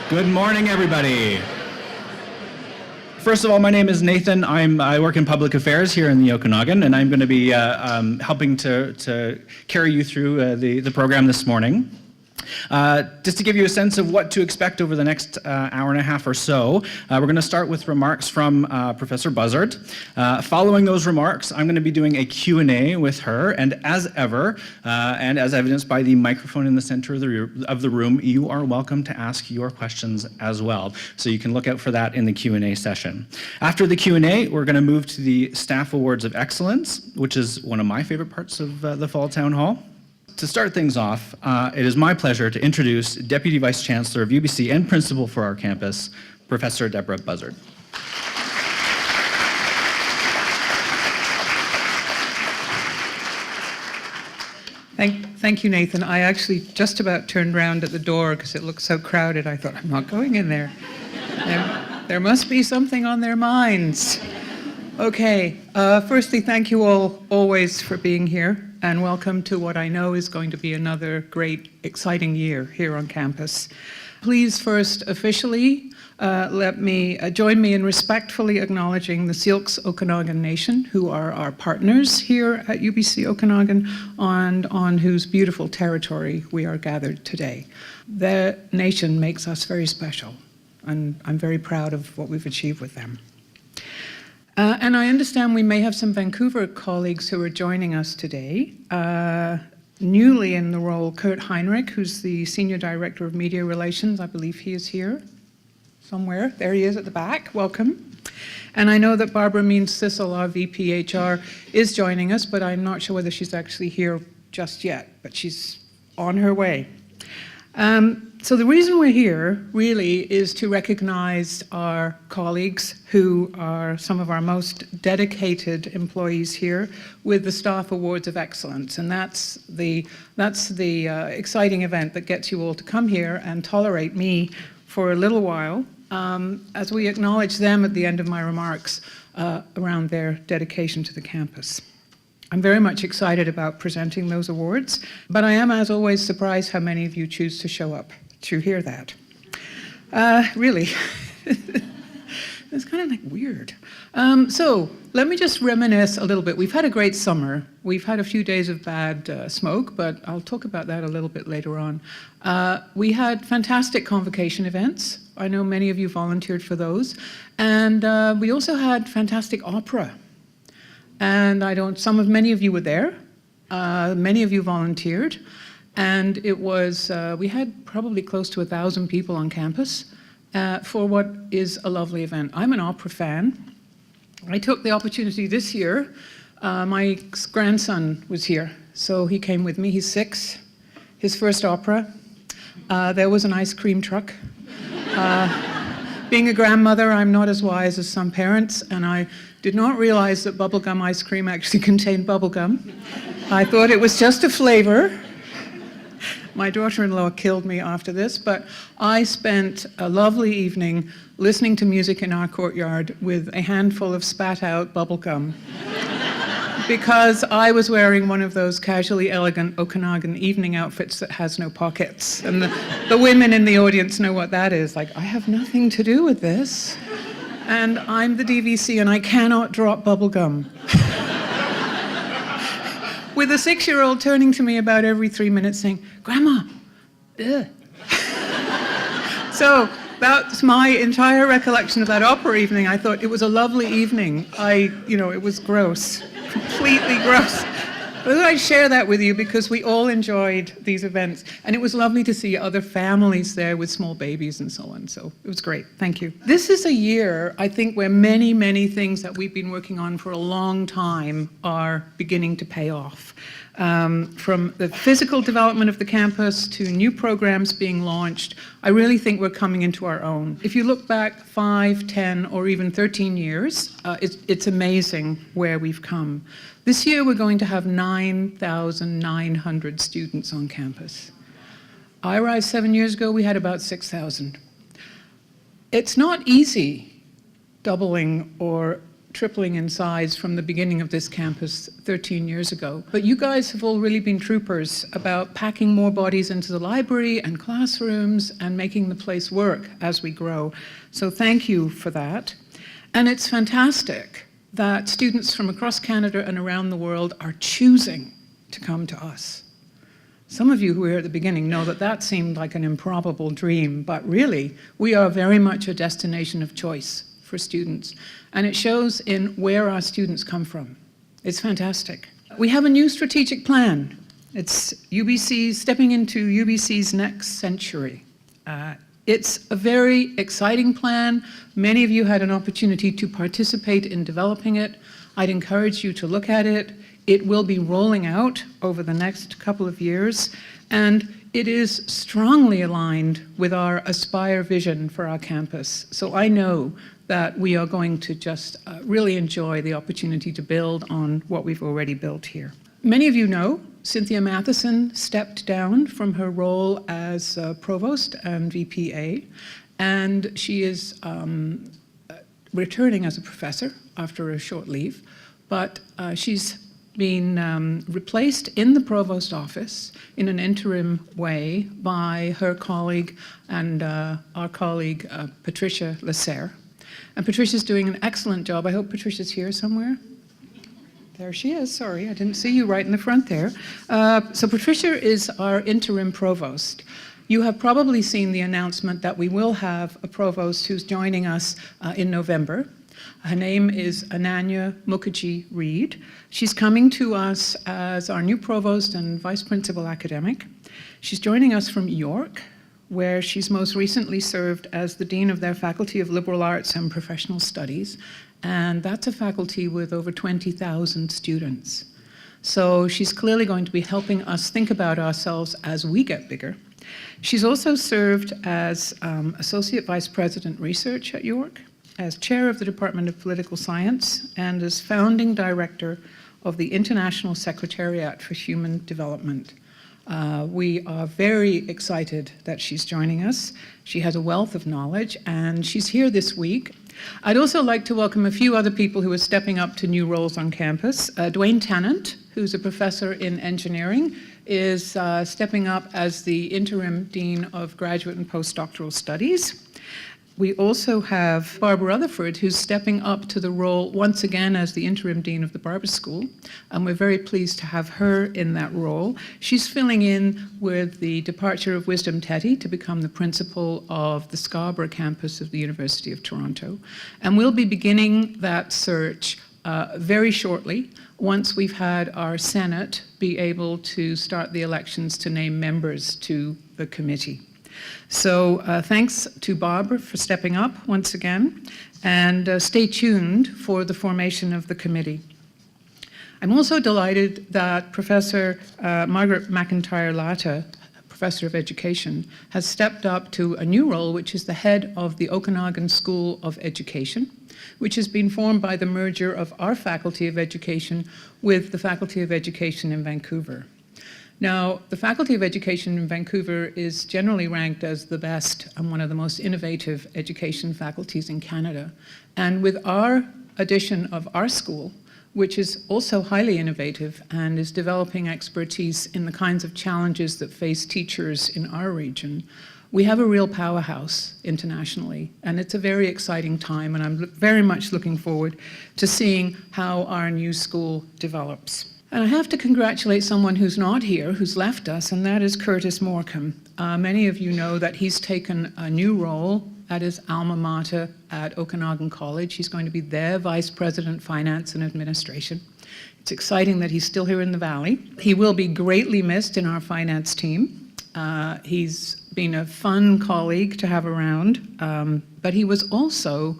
Good morning, everybody. First of all, my name is Nathan. I work in public affairs here in the Okanagan, and I'm going to be helping to carry you through the program this morning. Just to give you a sense of what to expect over the next hour and a half or so, we're going to start with remarks from Professor Buzzard. Following those remarks, I'm going to be doing a Q&A with her, and as ever, and as evidenced by the microphone in the center of the room, you are welcome to ask your questions as well. So you can look out for that in the Q&A session. After the Q&A, we're going to move to the Staff Awards of Excellence, which is one of my favorite parts of the Fall Town Hall. To start things off, it is my pleasure to introduce Deputy Vice-Chancellor of UBC and Principal for our campus, Professor Deborah Buzzard. Thank you, Nathan. I actually just about turned around at the door because it looked so crowded. I thought, I'm not going in there. There must be something on their minds. Okay, firstly, thank you all always for being here, and welcome to what I know is going to be another great, exciting year here on campus. Please first officially join me in respectfully acknowledging the Syilx Okanagan Nation, who are our partners here at UBC Okanagan, and on whose beautiful territory we are gathered today. The nation makes us very special, and I'm very proud of what we've achieved with them. And I understand we may have some Vancouver colleagues who are joining us today. Newly in the role, Kurt Heinrich, who's the Senior Director of Media Relations. I believe he is here somewhere. There he is at the back. Welcome. And I know that Barbara Means-Sissel, our VP HR, is joining us, but I'm not sure whether she's actually here just yet, but she's on her way. So the reason we're here really is to recognize our colleagues who are some of our most dedicated employees here with the Staff Awards of Excellence. And that's the exciting event that gets you all to come here and tolerate me for a little while as we acknowledge them at the end of my remarks around their dedication to the campus. I'm very much excited about presenting those awards, but I am, as always, surprised how many of you choose to show up to hear that. Really, it's kind of like weird. So let me just reminisce a little bit. We've had a great summer. We've had a few days of bad smoke, but I'll talk about that a little bit later on. We had fantastic convocation events. I know many of you volunteered for those. And we also had fantastic opera. And many of you were there. Many of you volunteered. And it was, we had probably close to 1,000 people on campus for what is a lovely event. I'm an opera fan. I took the opportunity this year. My grandson was here, so he came with me. He's 6. His first opera. There was an ice cream truck. Being a grandmother, I'm not as wise as some parents, and I did not realize that bubblegum ice cream actually contained bubblegum. I thought it was just a flavor. My daughter-in-law killed me after this, but I spent a lovely evening listening to music in our courtyard with a handful of spat-out bubblegum because I was wearing one of those casually elegant Okanagan evening outfits that has no pockets. And the women in the audience know what that is. Like, I have nothing to do with this. And I'm the DVC and I cannot drop bubblegum. With a 6-year-old turning to me about every 3 minutes saying, "Grandma, ugh." So that's my entire recollection of that opera evening. I thought it was a lovely evening. It was gross, completely gross. But I share that with you because we all enjoyed these events. And it was lovely to see other families there with small babies and so on. So it was great. Thank you. This is a year, I think, where many, many things that we've been working on for a long time are beginning to pay off. From the physical development of the campus to new programs being launched, I really think we're coming into our own. If you look back 5, 10, or even 13 years, it's amazing where we've come. This year we're going to have 9,900 students on campus. I arrived 7 years ago, we had about 6,000. It's not easy doubling or tripling in size from the beginning of this campus 13 years ago. But you guys have all really been troopers about packing more bodies into the library and classrooms and making the place work as we grow. So thank you for that. And it's fantastic that students from across Canada and around the world are choosing to come to us. Some of you who were here at the beginning know that that seemed like an improbable dream, but really, we are very much a destination of choice for students. And it shows in where our students come from. It's fantastic. We have a new strategic plan. It's UBC, stepping into UBC's next century. It's a very exciting plan. Many of you had an opportunity to participate in developing it. I'd encourage you to look at it. It will be rolling out over the next couple of years, and it is strongly aligned with our Aspire vision for our campus. So I know that we are going to just really enjoy the opportunity to build on what we've already built here. Many of you know Cynthia Matheson stepped down from her role as Provost and VPA, and she is returning as a professor after a short leave, but she's been replaced in the Provost office in an interim way by her colleague and our colleague Patricia Lasserre. And Patricia's doing an excellent job. I hope Patricia's here somewhere. There she is, sorry, I didn't see you right in the front there. So Patricia is our interim provost. You have probably seen the announcement that we will have a provost who's joining us in November. Her name is Ananya Mukherjee Reid. She's coming to us as our new provost and vice principal academic. She's joining us from York, where she's most recently served as the Dean of their Faculty of Liberal Arts and Professional Studies, and that's a faculty with over 20,000 students. So she's clearly going to be helping us think about ourselves as we get bigger. She's also served as Associate Vice President Research at York, as Chair of the Department of Political Science, and as Founding Director of the International Secretariat for Human Development. We are very excited that she's joining us. She has a wealth of knowledge, and she's here this week. I'd also like to welcome a few other people who are stepping up to new roles on campus. Dwayne Tennant, who's a professor in engineering, is stepping up as the Interim Dean of Graduate and Postdoctoral Studies. We also have Barbara Rutherford, who's stepping up to the role once again as the Interim Dean of the Barber School, and we're very pleased to have her in that role. She's filling in with the departure of Wisdom Teddy to become the principal of the Scarborough campus of the University of Toronto, and we'll be beginning that search very shortly once we've had our Senate be able to start the elections to name members to the committee. So thanks to Barbara for stepping up once again, and stay tuned for the formation of the committee. I'm also delighted that Professor Margaret McIntyre-Latta, Professor of Education, has stepped up to a new role, which is the head of the Okanagan School of Education, which has been formed by the merger of our Faculty of Education with the Faculty of Education in Vancouver. Now, the Faculty of Education in Vancouver is generally ranked as the best and one of the most innovative education faculties in Canada. And with our addition of our school, which is also highly innovative and is developing expertise in the kinds of challenges that face teachers in our region, we have a real powerhouse internationally. And it's a very exciting time, and I'm very much looking forward to seeing how our new school develops. And I have to congratulate someone who's not here, who's left us, and that is Kurtis Morcom. Many of you know that he's taken a new role at his alma mater at Okanagan College. He's going to be their Vice President, Finance and Administration. It's exciting that he's still here in the Valley. He will be greatly missed in our finance team. He's been a fun colleague to have around, but he was also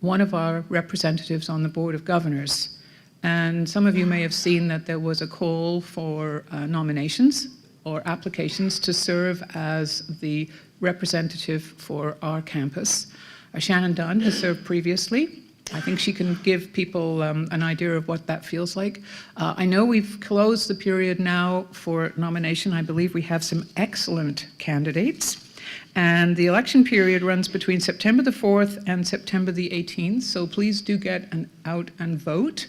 one of our representatives on the Board of Governors. And some of you may have seen that there was a call for nominations or applications to serve as the representative for our campus. Shannon Dunn has served previously. I think she can give people an idea of what that feels like. I know we've closed the period now for nomination. I believe we have some excellent candidates. And the election period runs between September the 4th and September the 18th, so please do get out and vote.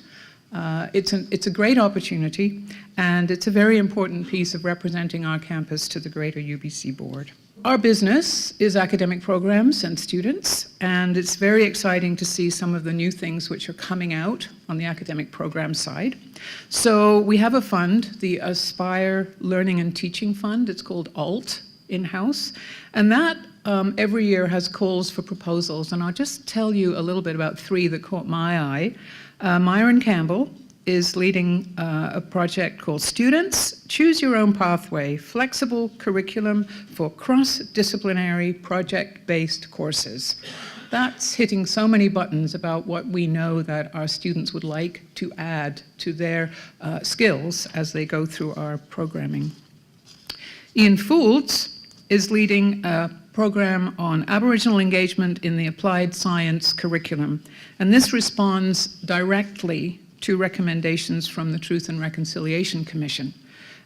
It's a great opportunity, and it's a very important piece of representing our campus to the greater UBC board. Our business is academic programs and students, and it's very exciting to see some of the new things which are coming out on the academic program side. So we have a fund, the Aspire Learning and Teaching Fund. It's called ALT in-house, and that every year has calls for proposals, and I'll just tell you a little bit about three that caught my eye. Myron Campbell is leading a project called Students Choose Your Own Pathway, Flexible Curriculum for Cross-Disciplinary Project-Based Courses. That's hitting so many buttons about what we know that our students would like to add to their skills as they go through our programming. Ian Foulds is leading a program on Aboriginal engagement in the applied science curriculum, and this responds directly to recommendations from the Truth and Reconciliation Commission,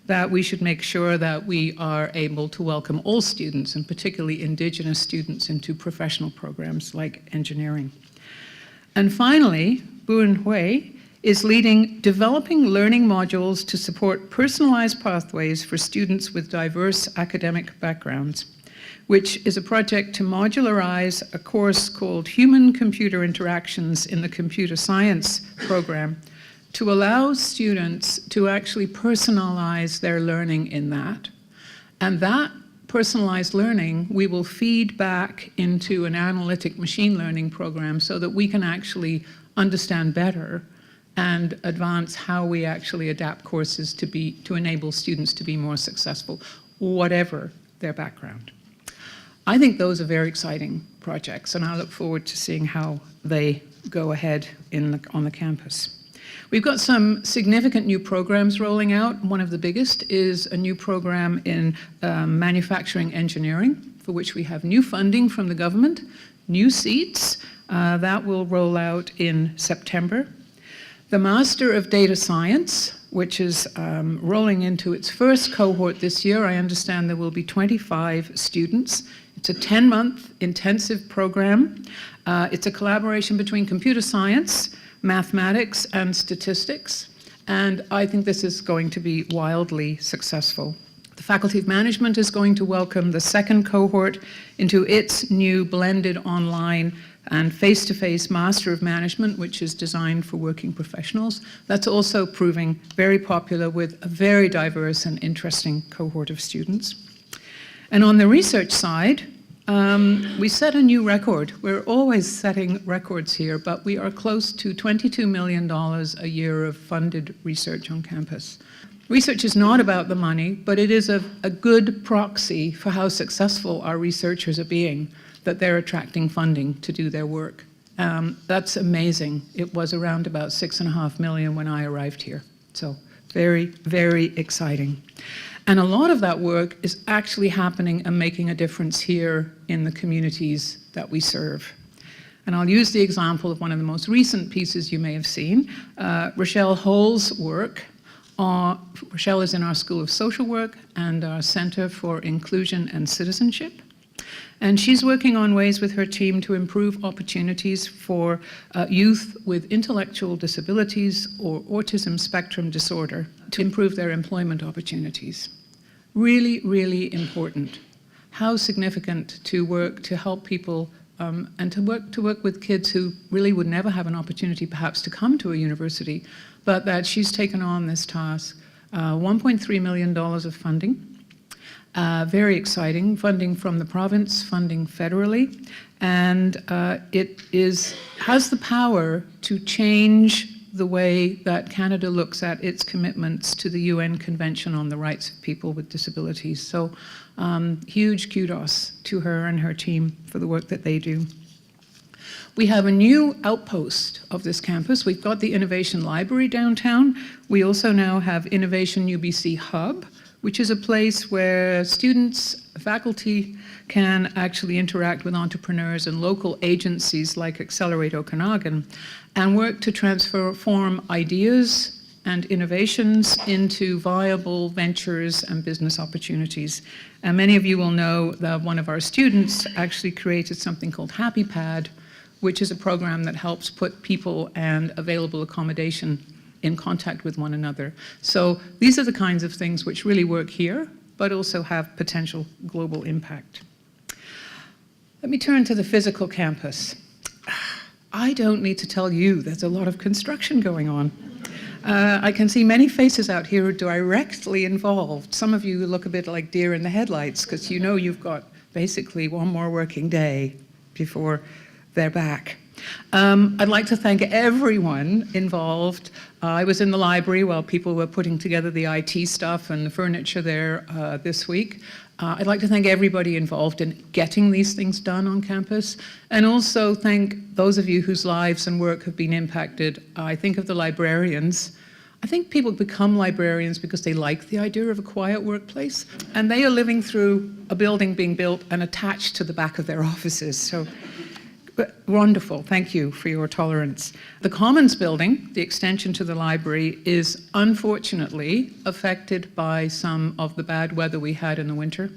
that we should make sure that we are able to welcome all students, and particularly Indigenous students, into professional programs like engineering. And finally, Buan Hui is leading Developing Learning Modules to Support Personalized Pathways for Students with Diverse Academic Backgrounds, which is a project to modularize a course called Human-Computer Interactions in the Computer Science program to allow students to actually personalize their learning in that. And that personalized learning we will feed back into an analytic machine learning program so that we can actually understand better and advance how we actually adapt courses to enable students to be more successful, whatever their background. I think those are very exciting projects, and I look forward to seeing how they go ahead on the campus. We've got some significant new programs rolling out. One of the biggest is a new program in manufacturing engineering, for which we have new funding from the government, new seats. That will roll out in September. The Master of Data Science, which is rolling into its first cohort this year. I understand there will be 25 students. It's a 10-month intensive program. It's a collaboration between computer science, mathematics, and statistics, and I think this is going to be wildly successful. The Faculty of Management is going to welcome the second cohort into its new blended online and face-to-face Master of Management, which is designed for working professionals. That's also proving very popular with a very diverse and interesting cohort of students. And on the research side, we set a new record. We're always setting records here, but we are close to $22 million a year of funded research on campus. Research is not about the money, but it is a good proxy for how successful our researchers are being, that they're attracting funding to do their work. That's amazing. It was around about $6.5 million when I arrived here. So very, very exciting. And a lot of that work is actually happening and making a difference here in the communities that we serve. And I'll use the example of one of the most recent pieces you may have seen, Rochelle Hull's work. Rochelle is in our School of Social Work and our Center for Inclusion and Citizenship. And she's working on ways with her team to improve opportunities for youth with intellectual disabilities or autism spectrum disorder to improve their employment opportunities. Really, really important. How significant to work to help people and to work with kids who really would never have an opportunity perhaps to come to a university, but that she's taken on this task. $1.3 million of funding. Very exciting, funding from the province, funding federally, and it has the power to change the way that Canada looks at its commitments to the UN Convention on the Rights of People with Disabilities. So huge kudos to her and her team for the work that they do. We have a new outpost of this campus. We've got the Innovation Library downtown. We also now have Innovation UBC Hub, which is a place where students, faculty can actually interact with entrepreneurs and local agencies like Accelerate Okanagan and work to transform ideas and innovations into viable ventures and business opportunities. And many of you will know that one of our students actually created something called HappyPad, which is a program that helps put people and available accommodation in contact with one another. So these are the kinds of things which really work here, but also have potential global impact. Let me turn to the physical campus. I don't need to tell you there's a lot of construction going on. I can see many faces out here who are directly involved. Some of you look a bit like deer in the headlights because you know you've got basically one more working day before they're back. I'd like to thank everyone involved. I was in the library while people were putting together the IT stuff and the furniture there this week. I'd like to thank everybody involved in getting these things done on campus, and also thank those of you whose lives and work have been impacted. I think of the librarians. I think people become librarians because they like the idea of a quiet workplace, and they are living through a building being built and attached to the back of their offices. So wonderful. Thank you for your tolerance. The Commons building, the extension to the library, is unfortunately affected by some of the bad weather we had in the winter.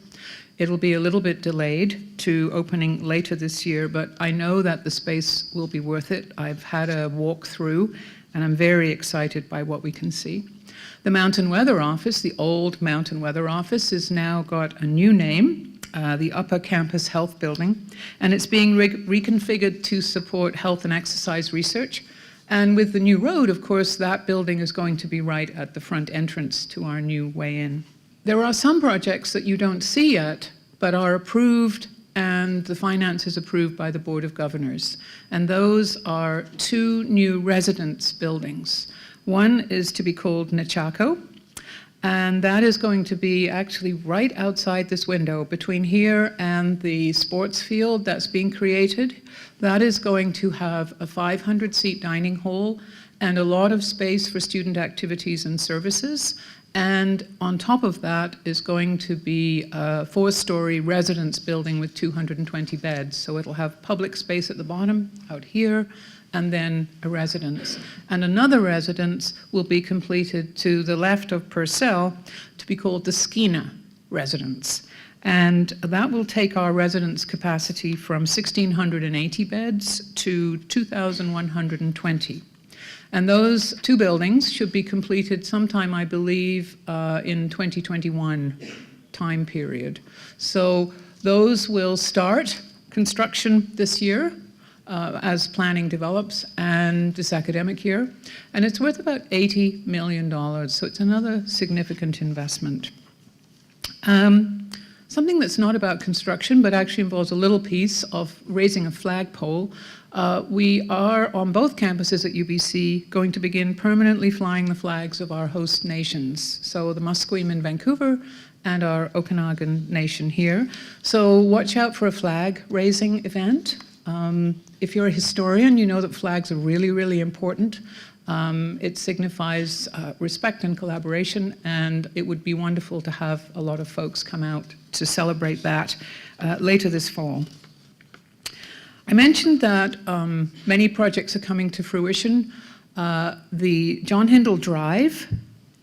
It'll be a little bit delayed to opening later this year, but I know that the space will be worth it. I've had a walk through, and I'm very excited by what we can see. The Mountain Weather Office, the old Mountain Weather Office, has now got a new name, the Upper Campus Health Building, and it's being reconfigured to support health and exercise research. And with the new road, of course, that building is going to be right at the front entrance to our new way in. There are some projects that you don't see yet, but are approved, and the finance is approved by the Board of Governors. And those are 2 new residence buildings. One is to be called Nechako, and that is going to be actually right outside this window, between here and the sports field that's being created. That is going to have a 500-seat dining hall and a lot of space for student activities and services. And on top of that is going to be a 4-story residence building with 220 beds. So it'll have public space at the bottom, out here, and then a residence. And another residence will be completed to the left of Purcell to be called the Skeena residence. And that will take our residence capacity from 1,680 beds to 2,120. And those 2 buildings should be completed sometime, I believe, in 2021 time period. So those will start construction this year, as planning develops, and this academic year. And it's worth about $80 million, so it's another significant investment. Something that's not about construction, but actually involves a little piece of raising a flagpole. We are, on both campuses at UBC, going to begin permanently flying the flags of our host nations. So the Musqueam in Vancouver and our Okanagan nation here. So watch out for a flag raising event. If you're a historian, you know that flags are really, really important. It signifies respect and collaboration, and it would be wonderful to have a lot of folks come out to celebrate that later this fall. I mentioned that many projects are coming to fruition. The John Hindle Drive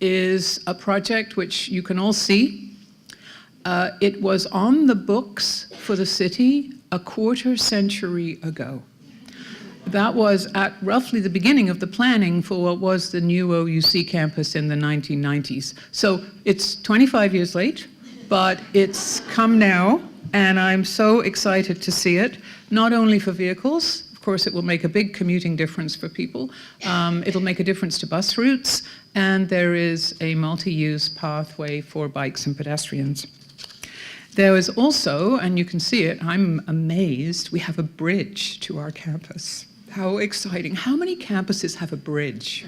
is a project which you can all see. It was on the books for the city a quarter century ago. That was at roughly the beginning of the planning for what was the new OUC campus in the 1990s. So it's 25 years late, but it's come now, and I'm so excited to see it, not only for vehicles. Of course, it will make a big commuting difference for people. It'll make a difference to bus routes, and there is a multi-use pathway for bikes and pedestrians. There is also, and you can see it, I'm amazed, we have a bridge to our campus. How exciting. How many campuses have a bridge?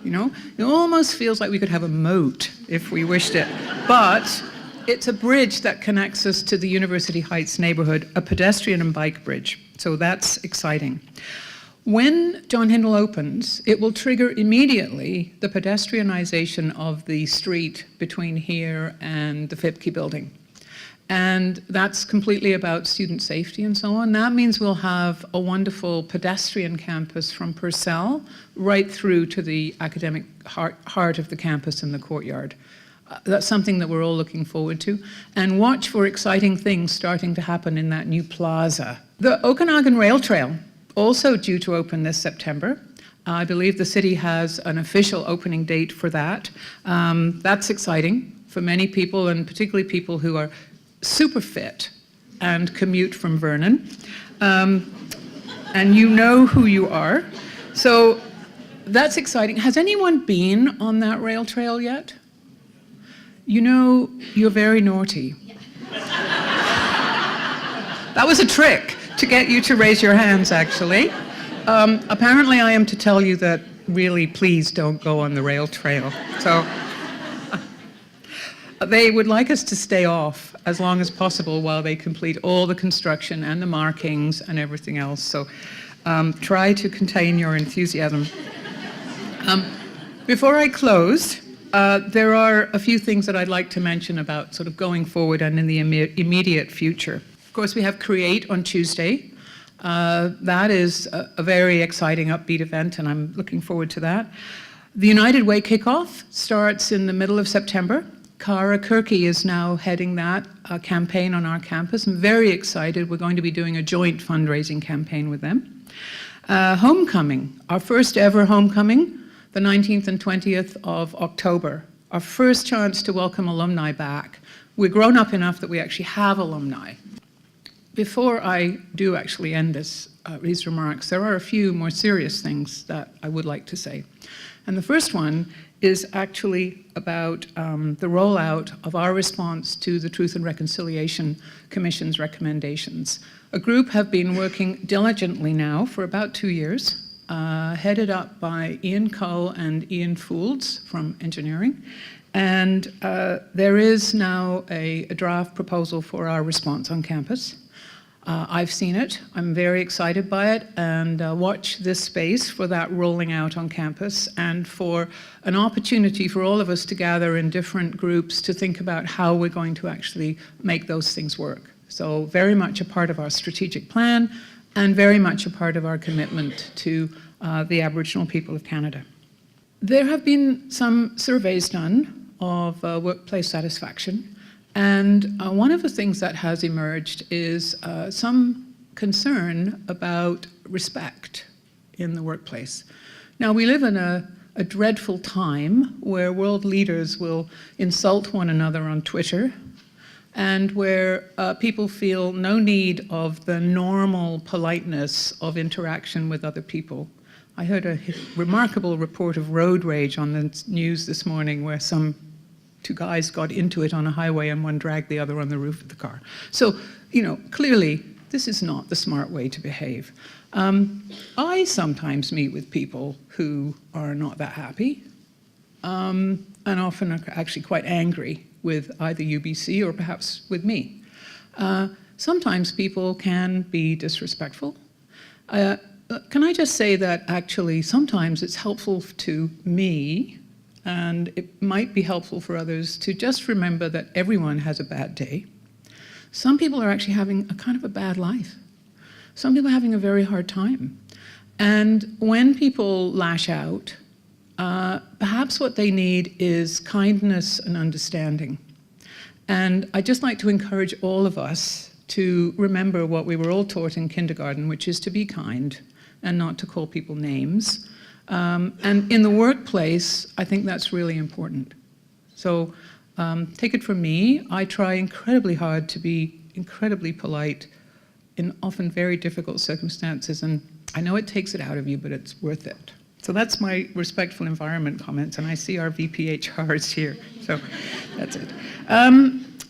You know, it almost feels like we could have a moat if we wished it. But it's a bridge that connects us to the University Heights neighborhood, a pedestrian and bike bridge. So that's exciting. When John Hindle opens, it will trigger immediately the pedestrianization of the street between here and the FIPKI building. And that's completely about student safety and so on. That means we'll have a wonderful pedestrian campus from Purcell right through to the academic heart of the campus in the courtyard. That's something that we're all looking forward to. And watch for exciting things starting to happen in that new plaza. The Okanagan Rail Trail, also due to open this September. I believe the city has an official opening date for that. That's exciting for many people, and particularly people who are super fit and commute from Vernon. And you know who you are. So that's exciting. Has anyone been on that rail trail yet? You know, you're very naughty. That was a trick to get you to raise your hands, actually. Apparently I am to tell you that really, please don't go on the rail trail. So they would like us to stay off as long as possible while they complete all the construction and the markings and everything else. So try to contain your enthusiasm. Before I close, there are a few things that I'd like to mention about sort of going forward and in the immediate future. Of course, we have Create on Tuesday. That is a very exciting, upbeat event, and I'm looking forward to that. The United Way kickoff starts in the middle of September. Cara Kirky is now heading that campaign on our campus. I'm very excited. We're going to be doing a joint fundraising campaign with them. Homecoming, our first ever homecoming, the 19th and 20th of October. Our first chance to welcome alumni back. We're grown up enough that we actually have alumni. Before I do actually end these remarks, there are a few more serious things that I would like to say. And the first one is actually about the rollout of our response to the Truth and Reconciliation Commission's recommendations. A group have been working diligently now for about 2 years, headed up by Ian Coe and Ian Foulds from engineering. And there is now a draft proposal for our response on campus. I've seen it, I'm very excited by it, and watch this space for that rolling out on campus and for an opportunity for all of us to gather in different groups to think about how we're going to actually make those things work. So very much a part of our strategic plan and very much a part of our commitment to the Aboriginal people of Canada. There have been some surveys done of workplace satisfaction. And one of the things that has emerged is some concern about respect in the workplace. Now, we live in a dreadful time where world leaders will insult one another on Twitter, and where people feel no need of the normal politeness of interaction with other people. I heard a remarkable report of road rage on the news this morning where two guys got into it on a highway and one dragged the other on the roof of the car. So, you know, clearly this is not the smart way to behave. I sometimes meet with people who are not that happy and often are actually quite angry with either UBC or perhaps with me. Sometimes people can be disrespectful. Can I just say that actually sometimes it's helpful to me, and it might be helpful for others, to just remember that everyone has a bad day. Some people are actually having a kind of a bad life. Some people are having a very hard time. And when people lash out, perhaps what they need is kindness and understanding. And I'd just like to encourage all of us to remember what we were all taught in kindergarten, which is to be kind and not to call people names. And in the workplace, I think that's really important. So take it from me, I try incredibly hard to be incredibly polite in often very difficult circumstances, and I know it takes it out of you, but it's worth it. So that's my respectful environment comments, and I see our VPHR is here, so that's it.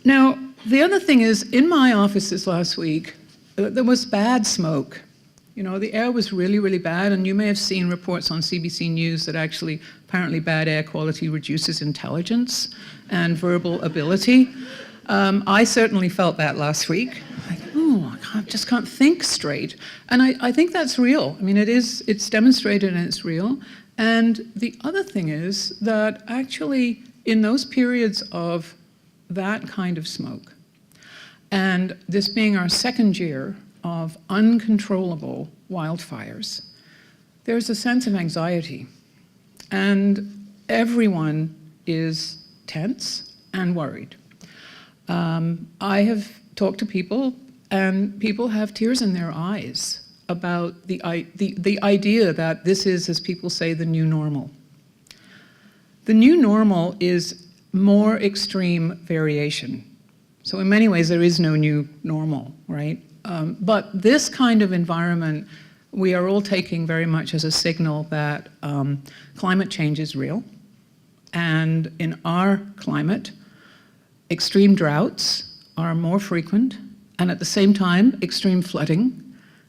Now, the other thing is, in my offices last week, there was bad smoke. You know, the air was really, really bad, and you may have seen reports on CBC News that actually apparently bad air quality reduces intelligence and verbal ability. I certainly felt that last week. Like, oh, I just can't think straight. And I think that's real. I mean, it's demonstrated and it's real. And the other thing is that actually in those periods of that kind of smoke, And this being our second year of uncontrollable wildfires, there's a sense of anxiety. And everyone is tense and worried. I have talked to people, and people have tears in their eyes about the idea that this is, as people say, the new normal. The new normal is more extreme variation. So in many ways, there is no new normal, right? But this kind of environment, we are all taking very much as a signal that climate change is real. And in our climate, extreme droughts are more frequent, and at the same time, extreme flooding.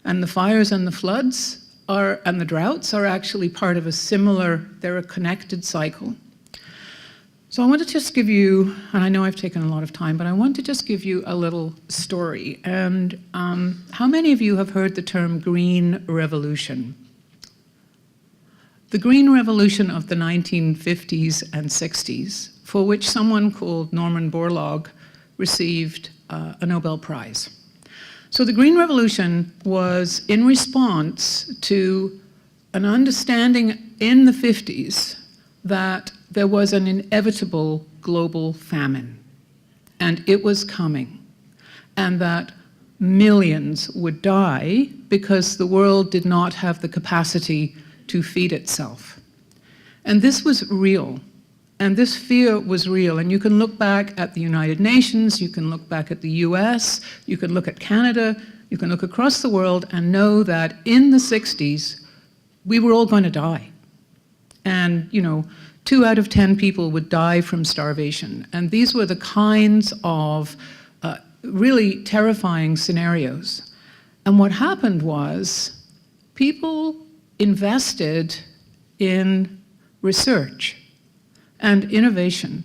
And the fires and the floods and the droughts are actually part of a similar, they're a connected cycle. So I want to just give you, and I know I've taken a lot of time, but I want to just give you a little story. And how many of you have heard the term Green Revolution? The Green Revolution of the 1950s and 60s, for which someone called Norman Borlaug received a Nobel Prize. So the Green Revolution was in response to an understanding in the 50s that there was an inevitable global famine, and it was coming, and that millions would die because the world did not have the capacity to feed itself. And this was real, and this fear was real. And you can look back at the United Nations, you can look back at the US, you can look at Canada, you can look across the world and know that in the 60s, we were all going to die. And, 2 out of 10 people would die from starvation. And these were the kinds of really terrifying scenarios. And what happened was people invested in research and innovation,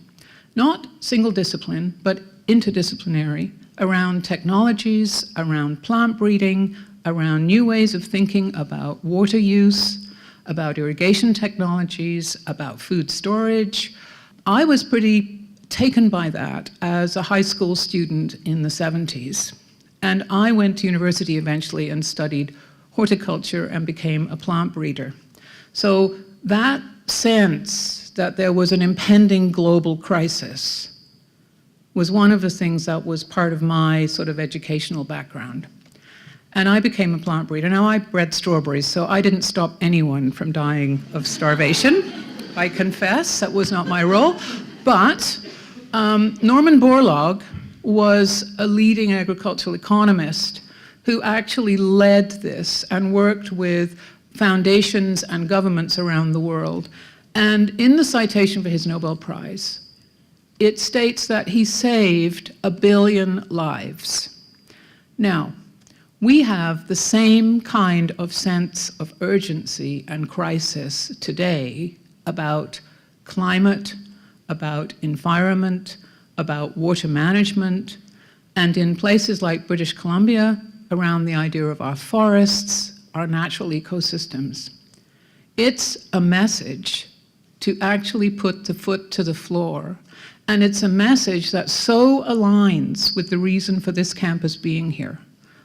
not single discipline, but interdisciplinary, around technologies, around plant breeding, around new ways of thinking about water use, about irrigation technologies, about food storage. I was pretty taken by that as a high school student in the 70s. And I went to university eventually and studied horticulture and became a plant breeder. So that sense that there was an impending global crisis was one of the things that was part of my sort of educational background. And I became a plant breeder. Now, I bred strawberries, so I didn't stop anyone from dying of starvation. I confess, that was not my role. But Norman Borlaug was a leading agricultural economist who actually led this and worked with foundations and governments around the world. And in the citation for his Nobel Prize, it states that he saved 1 billion lives. Now, we have the same kind of sense of urgency and crisis today about climate, about environment, about water management, and in places like British Columbia, around the idea of our forests, our natural ecosystems. It's a message to actually put the foot to the floor, and it's a message that so aligns with the reason for this campus being here,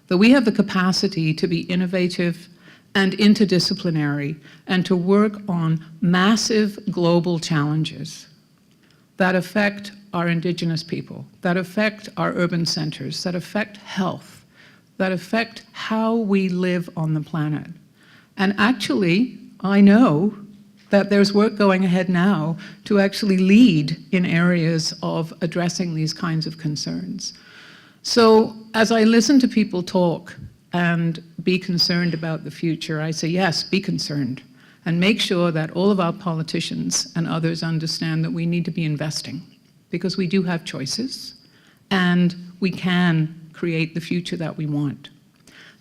that we have the capacity to be innovative and interdisciplinary and to work on massive global challenges that affect our Indigenous people, that affect our urban centers, that affect health, that affect how we live on the planet. And actually, I know that there's work going ahead now to actually lead in areas of addressing these kinds of concerns. So as I listen to people talk and be concerned about the future, I say, yes, be concerned, and make sure that all of our politicians and others understand that we need to be investing, because we do have choices, and we can create the future that we want.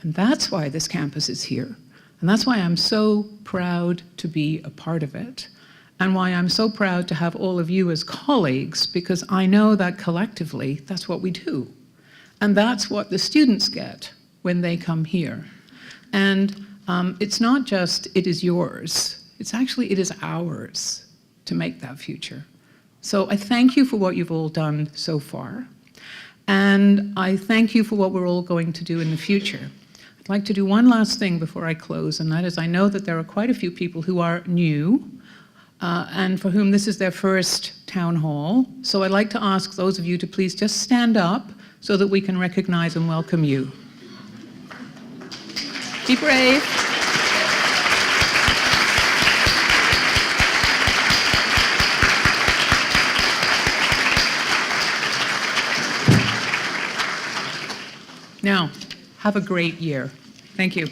And that's why this campus is here. And that's why I'm so proud to be a part of it, and why I'm so proud to have all of you as colleagues, because I know that collectively, that's what we do. And that's what the students get when they come here. And it's not just, it is yours. It's actually, it is ours to make that future. So I thank you for what you've all done so far. And I thank you for what we're all going to do in the future. I'd like to do one last thing before I close, and that is I know that there are quite a few people who are new and for whom this is their first town hall. So I'd like to ask those of you to please just stand up so that we can recognize and welcome you. Be brave. Now, have a great year. Thank you.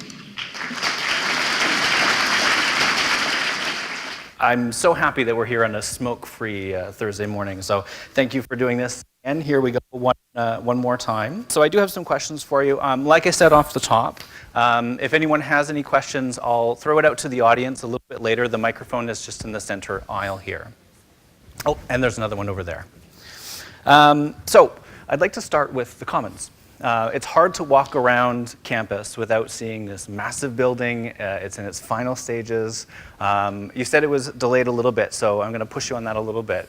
I'm so happy that we're here on a smoke-free Thursday morning. So thank you for doing this. And here we go one more time. So I do have some questions for you. Like I said off the top, if anyone has any questions, I'll throw it out to the audience a little bit later. The microphone is just in the center aisle here. Oh, and there's another one over there. So I'd like to start with the Commons. It's hard to walk around campus without seeing this massive building. It's in its final stages. You said it was delayed a little bit, so I'm going to push you on that a little bit.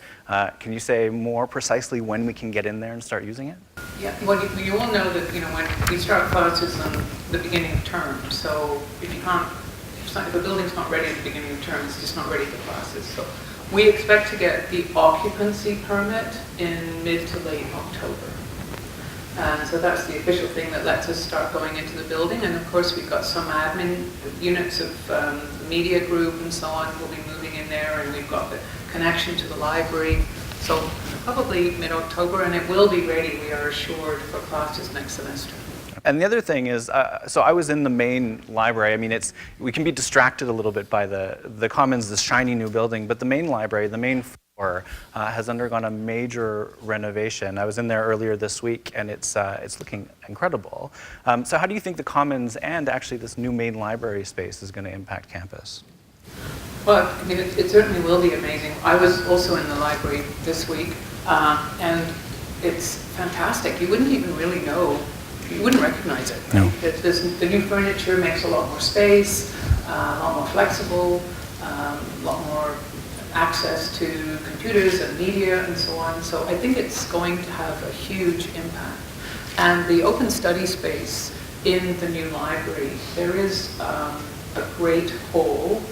Can you say more precisely when we can get in there and start using it? Yeah, well, you all know that when we start classes on the beginning of term, so if a building's not ready at the beginning of term, it's just not ready for classes. So we expect to get the occupancy permit in mid to late October. And so that's the official thing that lets us start going into the building. And of course, we've got some admin units of the media group and so on will be moving in there, and we've got the connection to the library. So probably mid-October, and it will be ready, we are assured, for classes next semester. And the other thing is, so I was in the main library. I mean, we can be distracted a little bit by the Commons, this shiny new building, but the main library, the main floor, has undergone a major renovation. I was in there earlier this week, and it's looking incredible. So how do you think the Commons and actually this new main library space is going to impact campus? Well, I mean, it certainly will be amazing. I was also in the library this week, and it's fantastic. You wouldn't even really know. You wouldn't recognize it. Right? No. The new furniture makes a lot more space, a lot more flexible, a lot more access to computers and media and so on. So I think it's going to have a huge impact. And the open study space in the new library, there is a great hall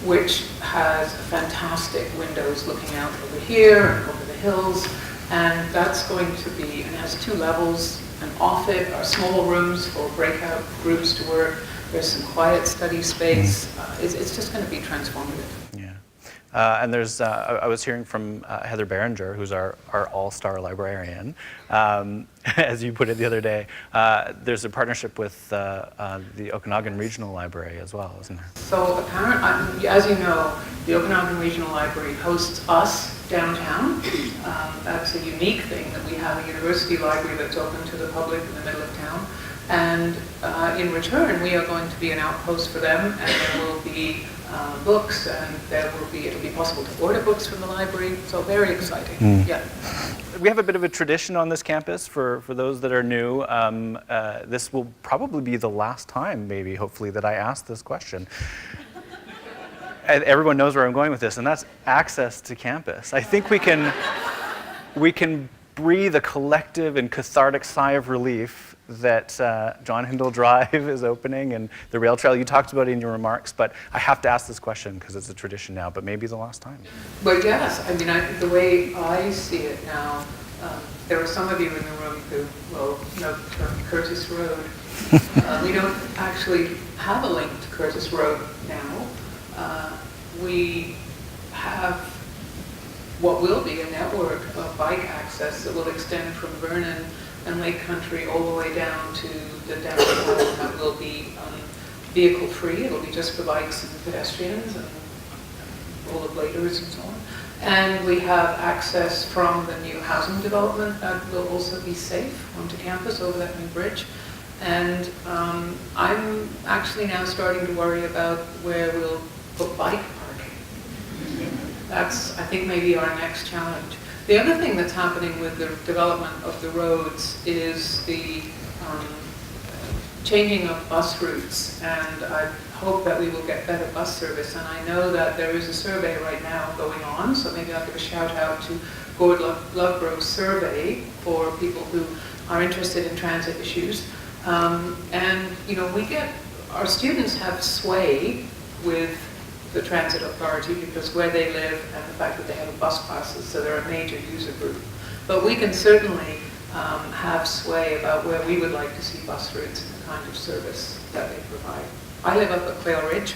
which has fantastic windows looking out over here and over the hills. And that's going to be, and it has 2 levels, an office, or small rooms for breakout groups to work. There's some quiet study space. It's just going to be transformative. Yeah. And there's, I was hearing from Heather Berenger, who's our all-star librarian. As you put it the other day, there's a partnership with the Okanagan Regional Library as well, isn't there? So apparently, as you know, the Okanagan Regional Library hosts us downtown. That's a unique thing that we have a university library that's open to the public in the middle of town. And in return, we are going to be an outpost for them, and there will be books, and it'll be possible to order books from the library. So very exciting. Yeah. We have a bit of a tradition on this campus for those that are new. This will probably be the last time, maybe, hopefully, that I ask this question. And everyone knows where I'm going with this, and that's access to campus. I think we can breathe a collective and cathartic sigh of relief that John Hindle Drive is opening and the rail trail. You talked about it in your remarks, but I have to ask this question because it's a tradition now, but maybe the last time. But yes, I mean, the way I see it now, there are some of you in the room who will know Kurtis Road. We don't actually have a link to Kurtis Road now. We have what will be a network of bike access that will extend from Vernon and Lake Country all the way down to the downtown. That will be vehicle free. It'll be just for bikes and pedestrians and rollerbladers and so on. And we have access from the new housing development that will also be safe onto campus over that new bridge. And I'm actually now starting to worry about where we'll put bike parking. That's, I think, maybe our next challenge. The other thing that's happening with the development of the roads is the changing of bus routes, and I hope that we will get better bus service. And I know that there is a survey right now going on, so maybe I'll give a shout out to Gord Lovegrove's survey for people who are interested in transit issues. And, you know, our students have sway with the transit authority because where they live and the fact that they have bus passes, so they're a major user group. But we can certainly have sway about where we would like to see bus routes and the kind of service that they provide. I live up at Quail Ridge.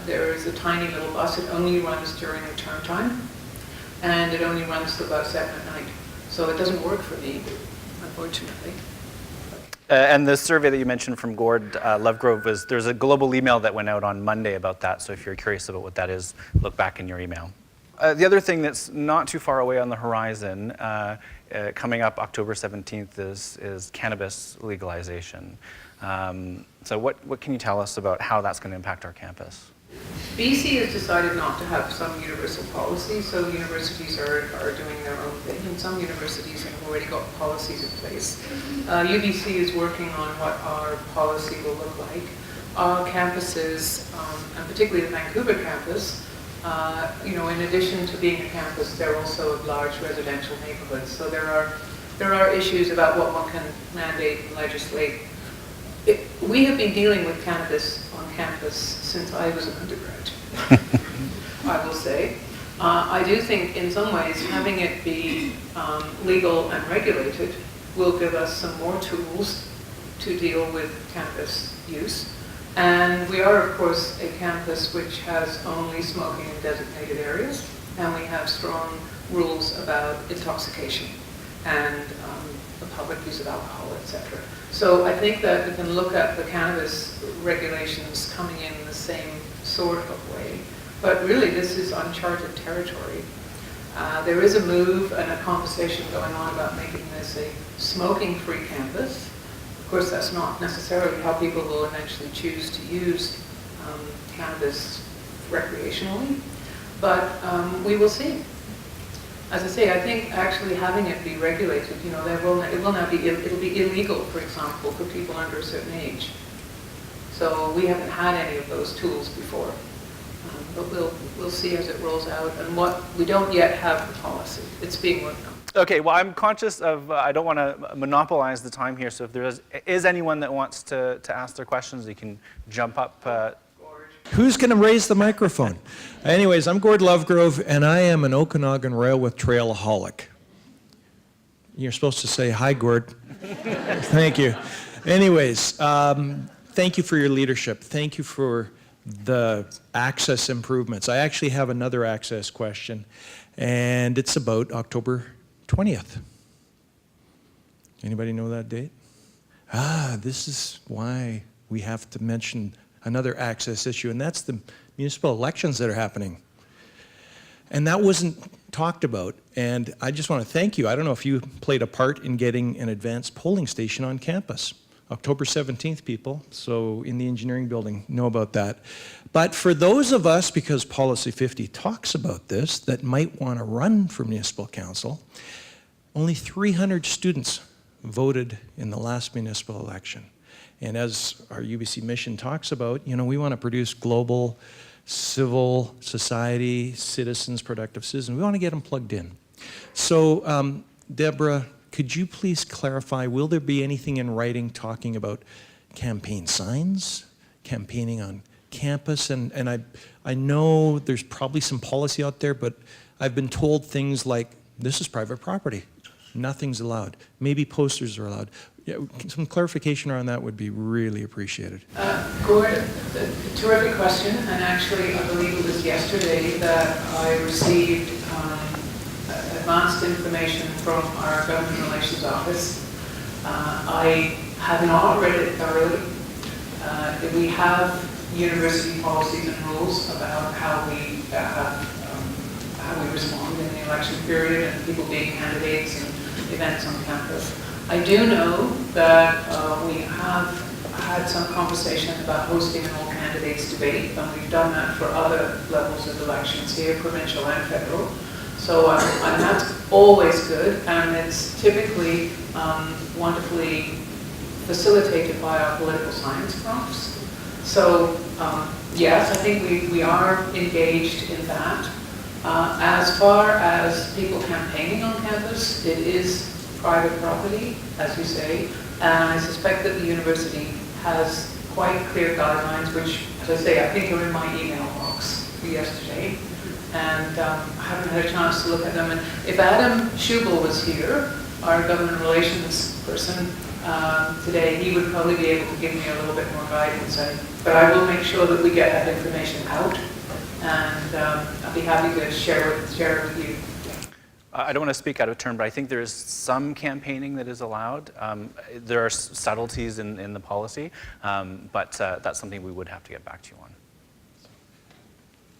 There is a tiny little bus. It only runs during the term time, and it only runs till about 7 at night. So it doesn't work for me, unfortunately. And the survey that you mentioned from Gord Lovegrove, there's a global email that went out on Monday about that, so if you're curious about what that is, look back in your email. The other thing that's not too far away on the horizon, coming up October 17th, is cannabis legalization. So what can you tell us about how that's going to impact our campus? BC has decided not to have some universal policy, so universities are doing their own thing, and some universities have already got policies in place. UBC is working on what our policy will look like. Our campuses, and particularly the Vancouver campus, you know, in addition to being a campus, they're also large residential neighborhoods. So there are issues about what one can mandate and legislate. We have been dealing with cannabis on campus since I was an undergrad, I will say. I do think in some ways having it be legal and regulated will give us some more tools to deal with cannabis use. And we are, of course, a campus which has only smoking in designated areas, and we have strong rules about intoxication and the public use of alcohol, etc. So I think that we can look at the cannabis regulations coming in the same sort of way, but really this is uncharted territory. There is a move and a conversation going on about making this a smoking-free campus. Of course, that's not necessarily how people will eventually choose to use cannabis recreationally, but we will see. As I say, I think actually having it be regulated, you know, it'll be illegal, for example, for people under a certain age. So we haven't had any of those tools before, but we'll see as it rolls out. And we don't yet have the policy. It's being worked on. Okay, well, I'm conscious of, I don't want to monopolize the time here, so if there is anyone that wants to ask their questions, you can jump up. Who's going to raise the microphone? Anyways, I'm Gord Lovegrove, and I am an Okanagan Railway Trailaholic. You're supposed to say, hi, Gord. Thank you. Anyways, thank you for your leadership. Thank you for the access improvements. I actually have another access question, and it's about October 20th. Anybody know that date? This is why we have to mention another access issue, and that's the municipal elections that are happening. And that wasn't talked about, and I just want to thank you. I don't know if you played a part in getting an advanced polling station on campus. October 17th, people, so in the engineering building, know about that. But for those of us, because Policy 50 talks about this, that might want to run for municipal council, only 300 students voted in the last municipal election. And as our UBC mission talks about, you know, we want to produce global civil society citizens, productive citizens. We want to get them plugged in. So, Deborah, could you please clarify, will there be anything in writing talking about campaign signs, campaigning on campus? And I know there's probably some policy out there, but I've been told things like, this is private property. Nothing's allowed. Maybe posters are allowed. Yeah, some clarification around that would be really appreciated. Gord, a terrific question, and actually I believe it was yesterday that I received advanced information from our Government Relations Office. I have not read it thoroughly. We have university policies and rules about how we respond in the election period and people being candidates and events on campus. I do know that we have had some conversation about hosting an all candidates debate, and we've done that for other levels of elections here, provincial and federal. So and that's always good, and it's typically wonderfully facilitated by our political science profs. So yes, I think we are engaged in that. As far as people campaigning on campus, it is private property, as you say, and I suspect that the university has quite clear guidelines, which, as I say, I think are in my email box for yesterday, and I haven't had a chance to look at them. And if Adam Schubel was here, our government relations person, today, he would probably be able to give me a little bit more guidance. But I will make sure that we get that information out, and I'll be happy to share it with you. I don't want to speak out of turn, but I think there is some campaigning that is allowed. There are subtleties in the policy, but that's something we would have to get back to you on.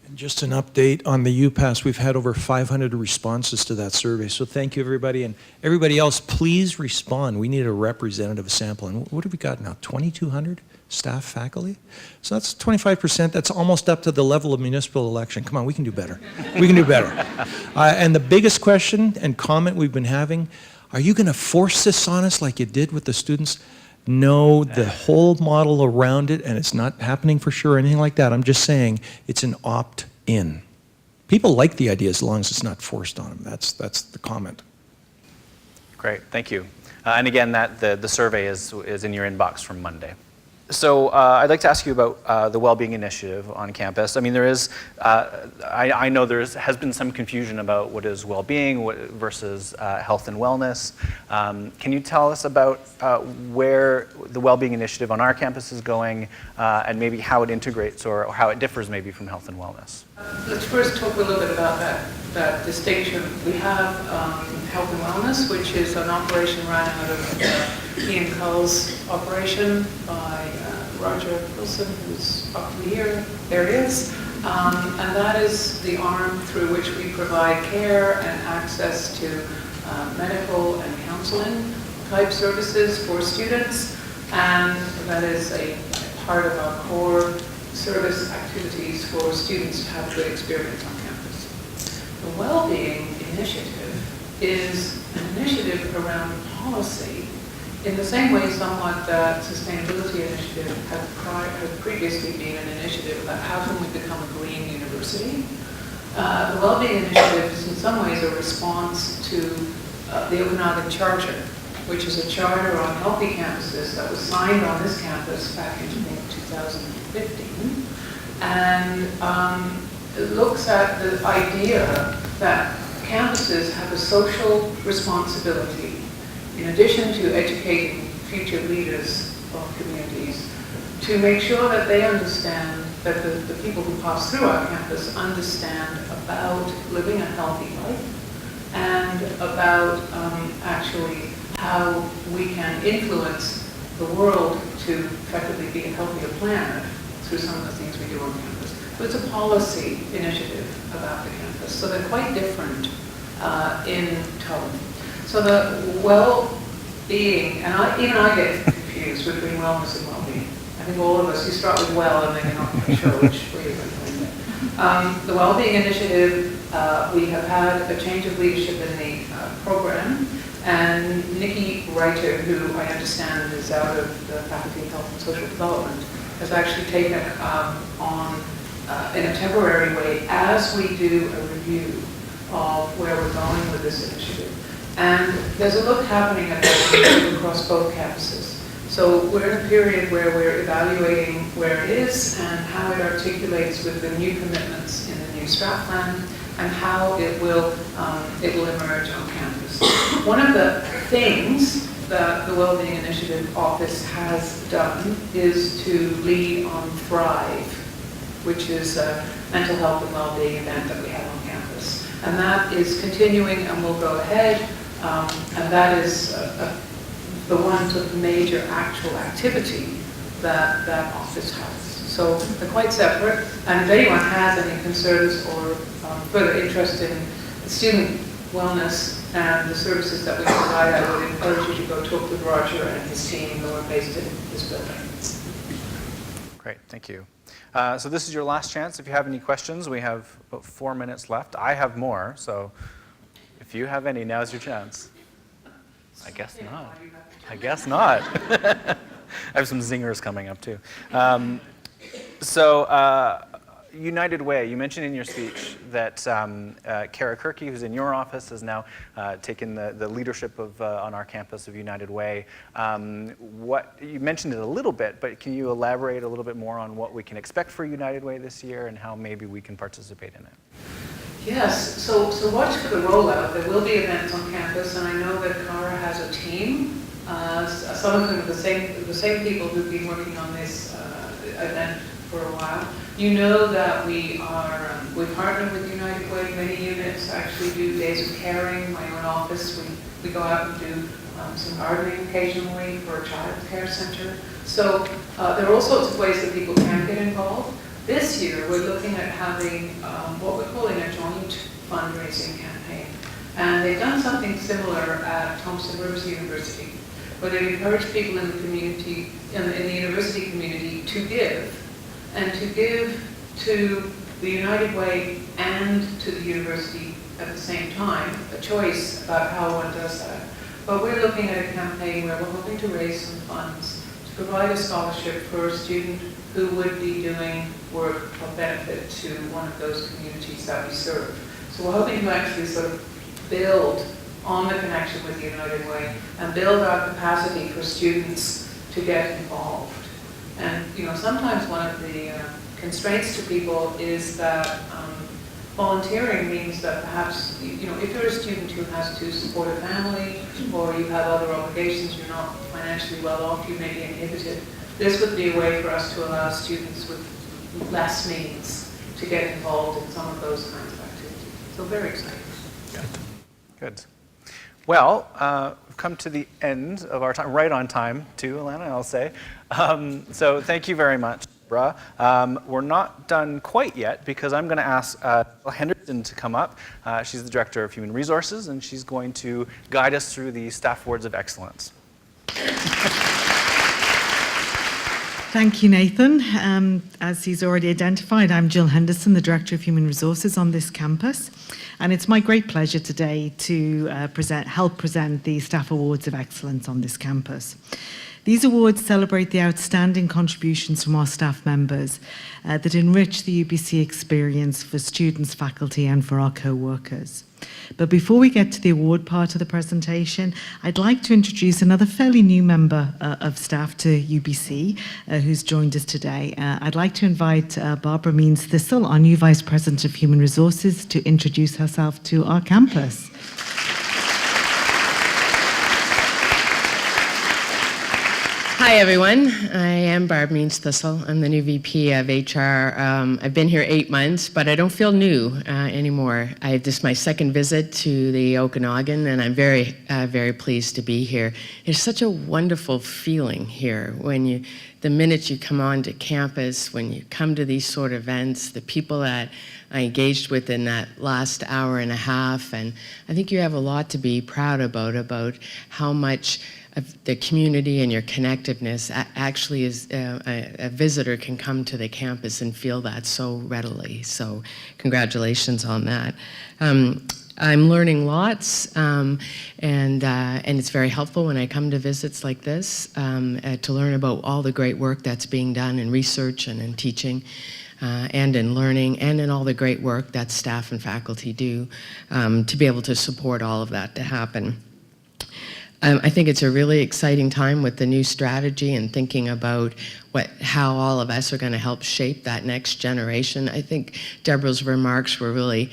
And just an update on the UPass, we've had over 500 responses to that survey, so thank you everybody, and everybody else, please respond. We need a representative sample, and what have we got now, 2,200 staff, faculty? So that's 25%, that's almost up to the level of municipal election. Come on, we can do better. We can do better. And the biggest question and comment we've been having, are you gonna force this on us like you did with the students? No, the whole model around it, and it's not happening for sure or anything like that. I'm just saying it's an opt-in. People like the idea as long as it's not forced on them. That's the comment. Great, thank you. And again, the survey is in your inbox from Monday. So I'd like to ask you about the Wellbeing Initiative on campus. I mean, there is, I know there has been some confusion about what is well-being versus health and wellness. Can you tell us about where the Wellbeing Initiative on our campus is going, and maybe how it integrates or how it differs maybe from health and wellness? Let's first talk a little bit about that distinction. We have health and wellness, which is an operation run out of Ian Cull's operation by Roger Wilson, who's up here. There he is. And that is the arm through which we provide care and access to medical and counseling type services for students. And that is a part of our core service activities for students to have a good experience on campus. The Wellbeing Initiative is an initiative around policy in the same way somewhat that Sustainability Initiative had previously been an initiative about how can we become a green university. The Wellbeing Initiative is in some ways a response to the Okanagan Charter, which is a charter on healthy campuses that was signed on this campus back in, I think, 2015. And it looks at the idea that campuses have a social responsibility, in addition to educating future leaders of communities, to make sure that they understand, that the people who pass through our campus understand about living a healthy life and about actually how we can influence the world to effectively be a healthier planet through some of the things we do on campus. So it's a policy initiative about the campus. So they're quite different in tone. So the well-being, and even I get confused between wellness and well-being. I think all of us, you start with well and then you're not quite sure which way you're going to. The Wellbeing Initiative, we have had a change of leadership in the program, and Nikki Reiter, who I understand is out of the Faculty of Health and Social Development, has actually taken on in a temporary way as we do a review of where we're going with this initiative. And there's a look happening at that across both campuses. So we're in a period where we're evaluating where it is and how it articulates with the new commitments in the new strat plan and how it will emerge on campus. One of the things that the Wellbeing Initiative Office has done is to lead on Thrive, which is a mental health and well-being event that we have on campus. And that is continuing and will go ahead. And that is the one sort of major actual activity that that office has. So they're quite separate. And if anyone has any concerns or further interest in student wellness and the services that we provide, I would encourage you to go talk with Roger and his team who are based in this building. Great, thank you. So this is your last chance. If you have any questions, we have about 4 minutes left. I have more, so if you have any, now's your chance. I guess not. I guess not. I have some zingers coming up too. United Way, you mentioned in your speech that Kara Kirky, who's in your office, has now taken the leadership of on our campus of United Way. What you mentioned it a little bit, but can you elaborate a little bit more on what we can expect for United Way this year and how maybe we can participate in it? Yes, so watch for the rollout. There will be events on campus, and I know that Cara has a team. Some of them are the same people who've been working on this event for a while. You know that we partner with United Way. Many units actually do days of caring. My own office, we go out and do some gardening occasionally for a child care center. So there are all sorts of ways that people can get involved. This year, we're looking at having what we're calling a joint fundraising campaign. And they've done something similar at Thompson Rivers University, where they've encouraged people in the community, in the university community, to give, and to give to the United Way and to the university at the same time, a choice about how one does that. But we're looking at a campaign where we're hoping to raise some funds to provide a scholarship for a student who would be doing work of benefit to one of those communities that we serve. So we're hoping to actually sort of build on the connection with the United Way and build our capacity for students to get involved. And sometimes one of the constraints to people is that volunteering means that perhaps, if you're a student who has to support a family or you have other obligations, you're not financially well off, you may be inhibited. This would be a way for us to allow students with less means to get involved in some of those kinds of activities. So very exciting. Good. Well, we've come to the end of our time, right on time too, Alana, I'll say. So thank you very much, Barbara. We're not done quite yet because I'm going to ask Henderson to come up. She's the Director of Human Resources, and she's going to guide us through the Staff Awards of Excellence. Thank you, Nathan. As he's already identified, I'm Jill Henderson, the Director of Human Resources on this campus. And it's my great pleasure today to help present the Staff Awards of Excellence on this campus. These awards celebrate the outstanding contributions from our staff members that enrich the UBC experience for students, faculty, and for our co-workers. But before we get to the award part of the presentation, I'd like to introduce another fairly new member of staff to UBC who's joined us today. I'd like to invite Barbara Means-Thistle, our new Vice President of Human Resources, to introduce herself to our campus. Hi, everyone. I am Barb Means-Thistle. I'm the new VP of HR. I've been here 8 months, but I don't feel new anymore. This is my second visit to the Okanagan, and I'm very, very pleased to be here. It's such a wonderful feeling here when the minute you come onto campus, when you come to these sort of events, the people that I engaged with in that last hour and a half, and I think you have a lot to be proud about how much of the community and your connectiveness actually is a visitor can come to the campus and feel that so readily. So congratulations on that. I'm learning lots, and it's very helpful when I come to visits like this to learn about all the great work that's being done in research and in teaching. And in learning, and in all the great work that staff and faculty do to be able to support all of that to happen. I think it's a really exciting time with the new strategy and thinking about how all of us are going to help shape that next generation. I think Deborah's remarks were really,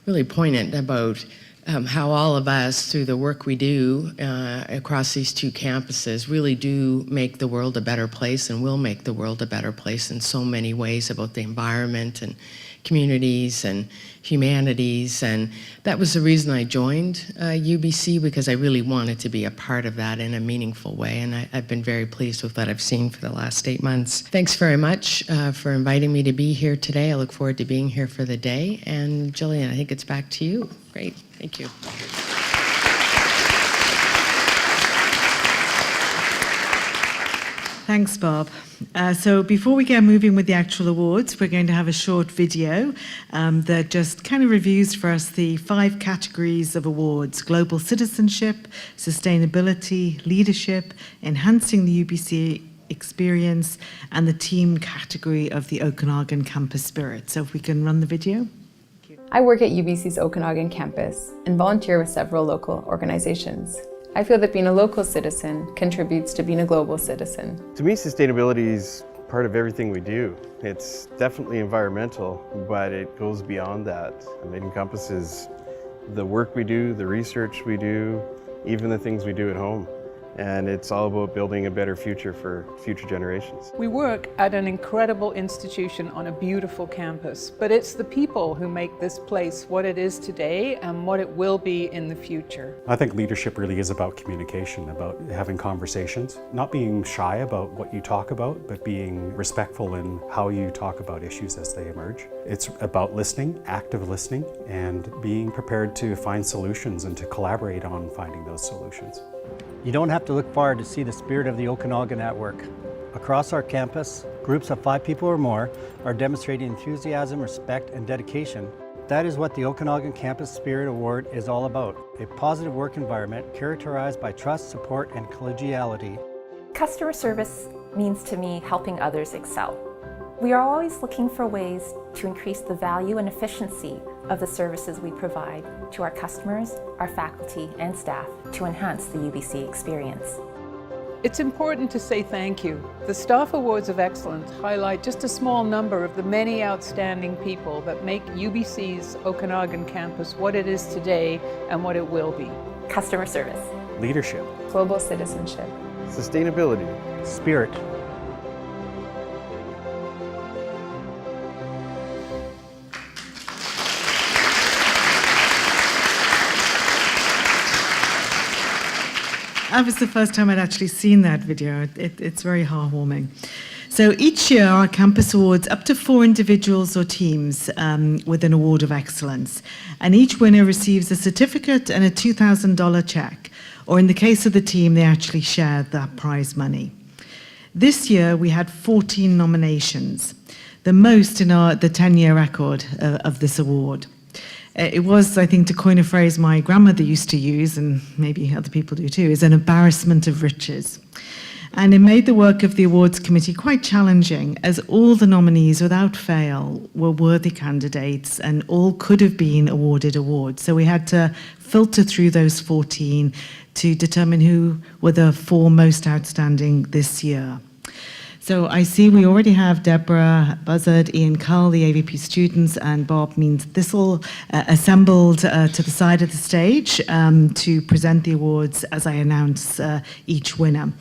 really poignant about how all of us, through the work we do across these two campuses, really do make the world a better place and will make the world a better place in so many ways about the environment and communities and humanities. And that was the reason I joined UBC, because I really wanted to be a part of that in a meaningful way. And I've been very pleased with what I've seen for the last 8 months. Thanks very much for inviting me to be here today. I look forward to being here for the day. And Jillian, I think it's back to you. Great, thank you. Thanks, Bob. So before we get moving with the actual awards, we're going to have a short video that just kind of reviews for us the 5 categories of awards: global citizenship, sustainability, leadership, enhancing the UBC experience, and the team category of the Okanagan campus spirit. So if we can run the video. I work at UBC's Okanagan campus and volunteer with several local organizations. I feel that being a local citizen contributes to being a global citizen. To me, sustainability is part of everything we do. It's definitely environmental, but it goes beyond that. It encompasses the work we do, the research we do, even the things we do at home. And it's all about building a better future for future generations. We work at an incredible institution on a beautiful campus, but it's the people who make this place what it is today and what it will be in the future. I think leadership really is about communication, about having conversations, not being shy about what you talk about, but being respectful in how you talk about issues as they emerge. It's about listening, active listening, and being prepared to find solutions and to collaborate on finding those solutions. You don't have to look far to see the spirit of the Okanagan at work. Across our campus, groups of 5 people or more are demonstrating enthusiasm, respect, and dedication. That is what the Okanagan Campus Spirit Award is all about, a positive work environment characterized by trust, support, and collegiality. Customer service means to me helping others excel. We are always looking for ways to increase the value and efficiency of the services we provide to our customers, our faculty, and staff to enhance the UBC experience. It's important to say thank you. The Staff Awards of Excellence highlight just a small number of the many outstanding people that make UBC's Okanagan campus what it is today and what it will be. Customer service, Leadership. Global citizenship. Sustainability. Spirit. That was the first time I'd actually seen that video. It's very heartwarming. So each year, our campus awards up to 4 individuals or teams with an award of excellence. And each winner receives a certificate and a $2,000 check. Or in the case of the team, they actually shared that prize money. This year, we had 14 nominations, the most in the 10-year record of this award. It was, I think, to coin a phrase my grandmother used to use, and maybe other people do too, is an embarrassment of riches. And it made the work of the awards committee quite challenging, as all the nominees, without fail, were worthy candidates and all could have been awarded awards. So we had to filter through those 14 to determine who were the 4 most outstanding this year. So I see we already have Deborah Buzzard, Ian Cull, the AVP students, and Bob Means-Thistle assembled to the side of the stage to present the awards as I announce each winner.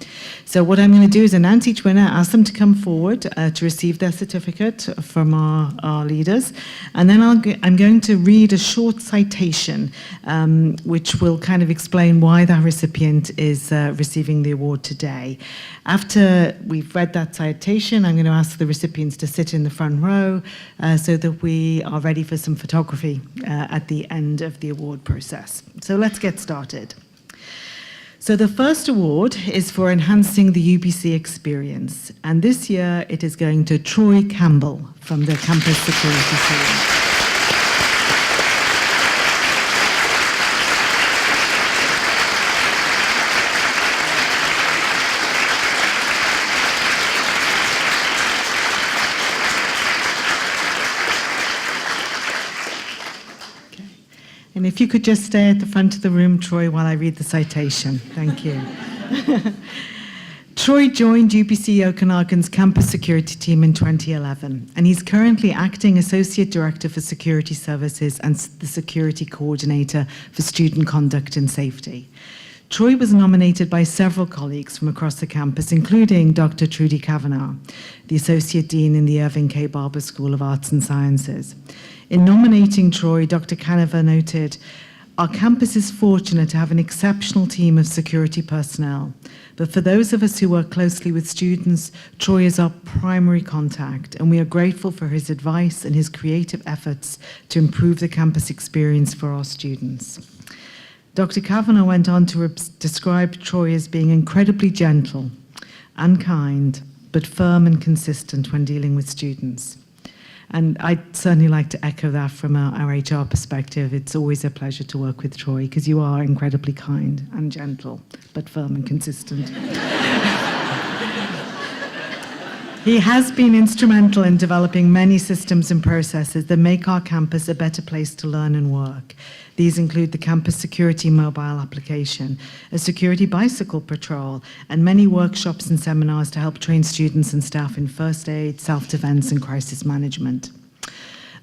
So what I'm going to do is announce each winner, ask them to come forward to receive their certificate from our leaders, and then I'm going to read a short citation which will kind of explain why that recipient is receiving the award today. After we've read that citation, I'm going to ask the recipients to sit in the front row so that we are ready for some photography at the end of the award process. So let's get started. So the first award is for enhancing the UBC experience, and this year it is going to Troy Campbell from the Campus Security Team. And if you could just stay at the front of the room, Troy, while I read the citation. Thank you. Troy joined UBC Okanagan's campus security team in 2011, and he's currently acting Associate Director for Security Services and the Security Coordinator for Student Conduct and Safety. Troy was nominated by several colleagues from across the campus, including Dr. Trudy Kavanagh, the Associate Dean in the Irving K. Barber School of Arts and Sciences. In nominating Troy, Dr. Kavanagh noted, "Our campus is fortunate to have an exceptional team of security personnel, but for those of us who work closely with students, Troy is our primary contact, and we are grateful for his advice and his creative efforts to improve the campus experience for our students." Dr. Kavanagh went on to describe Troy as being incredibly gentle and kind, but firm and consistent when dealing with students. And I'd certainly like to echo that from our HR perspective. It's always a pleasure to work with Troy because you are incredibly kind and gentle, but firm and consistent. He has been instrumental in developing many systems and processes that make our campus a better place to learn and work. These include the campus security mobile application, a security bicycle patrol, and many workshops and seminars to help train students and staff in first aid, self-defense, and crisis management.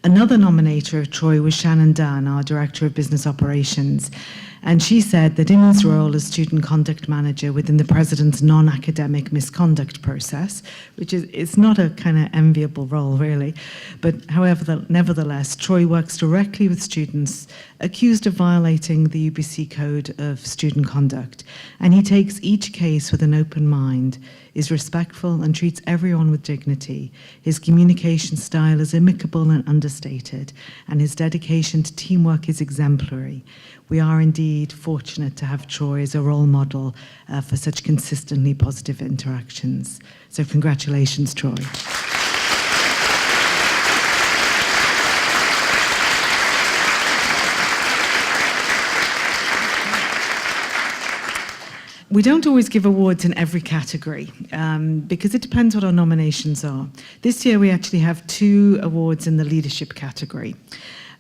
Another nominator of Troy was Shannon Dunn, our Director of Business Operations, and she said that in his role as student conduct manager within the President's non-academic misconduct process, which is not a kind of enviable role really, but however, nevertheless, Troy works directly with students accused of violating the UBC Code of Student Conduct, and he takes each case with an open mind, is respectful and treats everyone with dignity. His communication style is amicable and understated, and his dedication to teamwork is exemplary. We are indeed fortunate to have Troy as a role model for such consistently positive interactions. So congratulations, Troy. We don't always give awards in every category because it depends what our nominations are. This year we actually have 2 awards in the leadership category.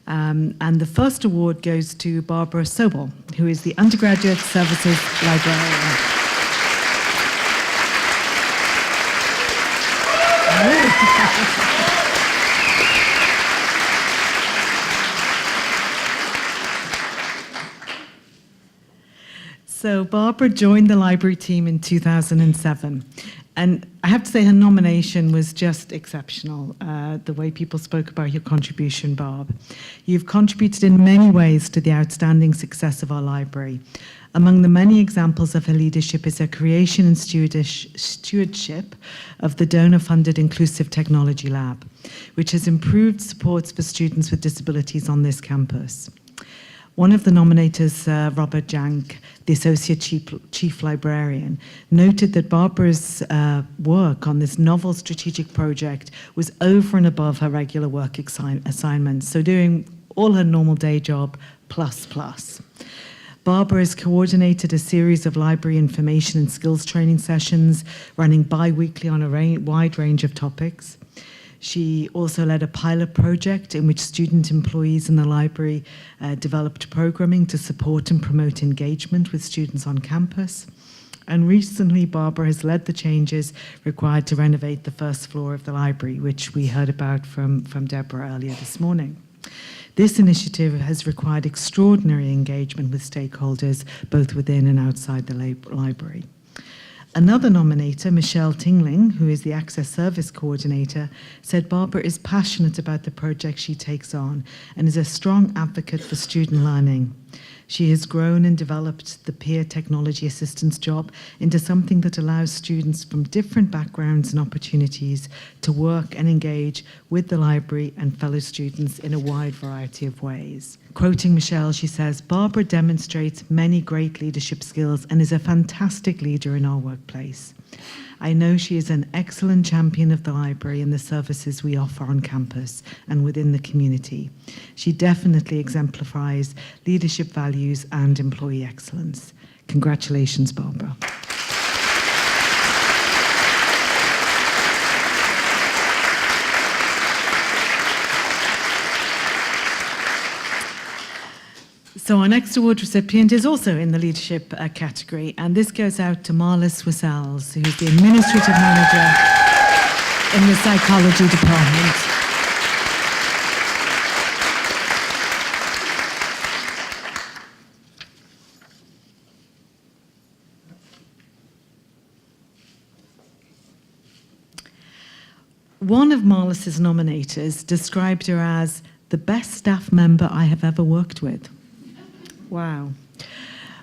And the first award goes to Barbara Sobel, who is the Undergraduate Services Librarian. So Barbara joined the library team in 2007. And I have to say her nomination was just exceptional, the way people spoke about your contribution, Barb. You've contributed in many ways to the outstanding success of our library. Among the many examples of her leadership is her creation and stewardship of the donor-funded Inclusive Technology Lab, which has improved supports for students with disabilities on this campus. One of the nominators, Robert Jank, the Associate Chief Librarian, noted that Barbara's work on this novel strategic project was over and above her regular work assignments, so doing all her normal day job plus. Barbara has coordinated a series of library information and skills training sessions, running bi-weekly on a wide range of topics. She also led a pilot project in which student employees in the library developed programming to support and promote engagement with students on campus. And recently, Barbara has led the changes required to renovate the first floor of the library, which we heard about from Deborah earlier this morning. This initiative has required extraordinary engagement with stakeholders, both within and outside the library. Another nominator, Michelle Tingling, who is the Access Service Coordinator, said Barbara is passionate about the project she takes on and is a strong advocate for student learning. She has grown and developed the peer technology assistance job into something that allows students from different backgrounds and opportunities to work and engage with the library and fellow students in a wide variety of ways. Quoting Michelle, she says, "Barbara demonstrates many great leadership skills and is a fantastic leader in our workplace. I know she is an excellent champion of the library and the services we offer on campus and within the community. She definitely exemplifies leadership values and employee excellence." Congratulations, Barbara. So our next award recipient is also in the leadership category, and this goes out to Marlis Wissels, who's the Administrative Manager in the Psychology Department. One of Marlis's nominators described her as the best staff member I have ever worked with. Wow.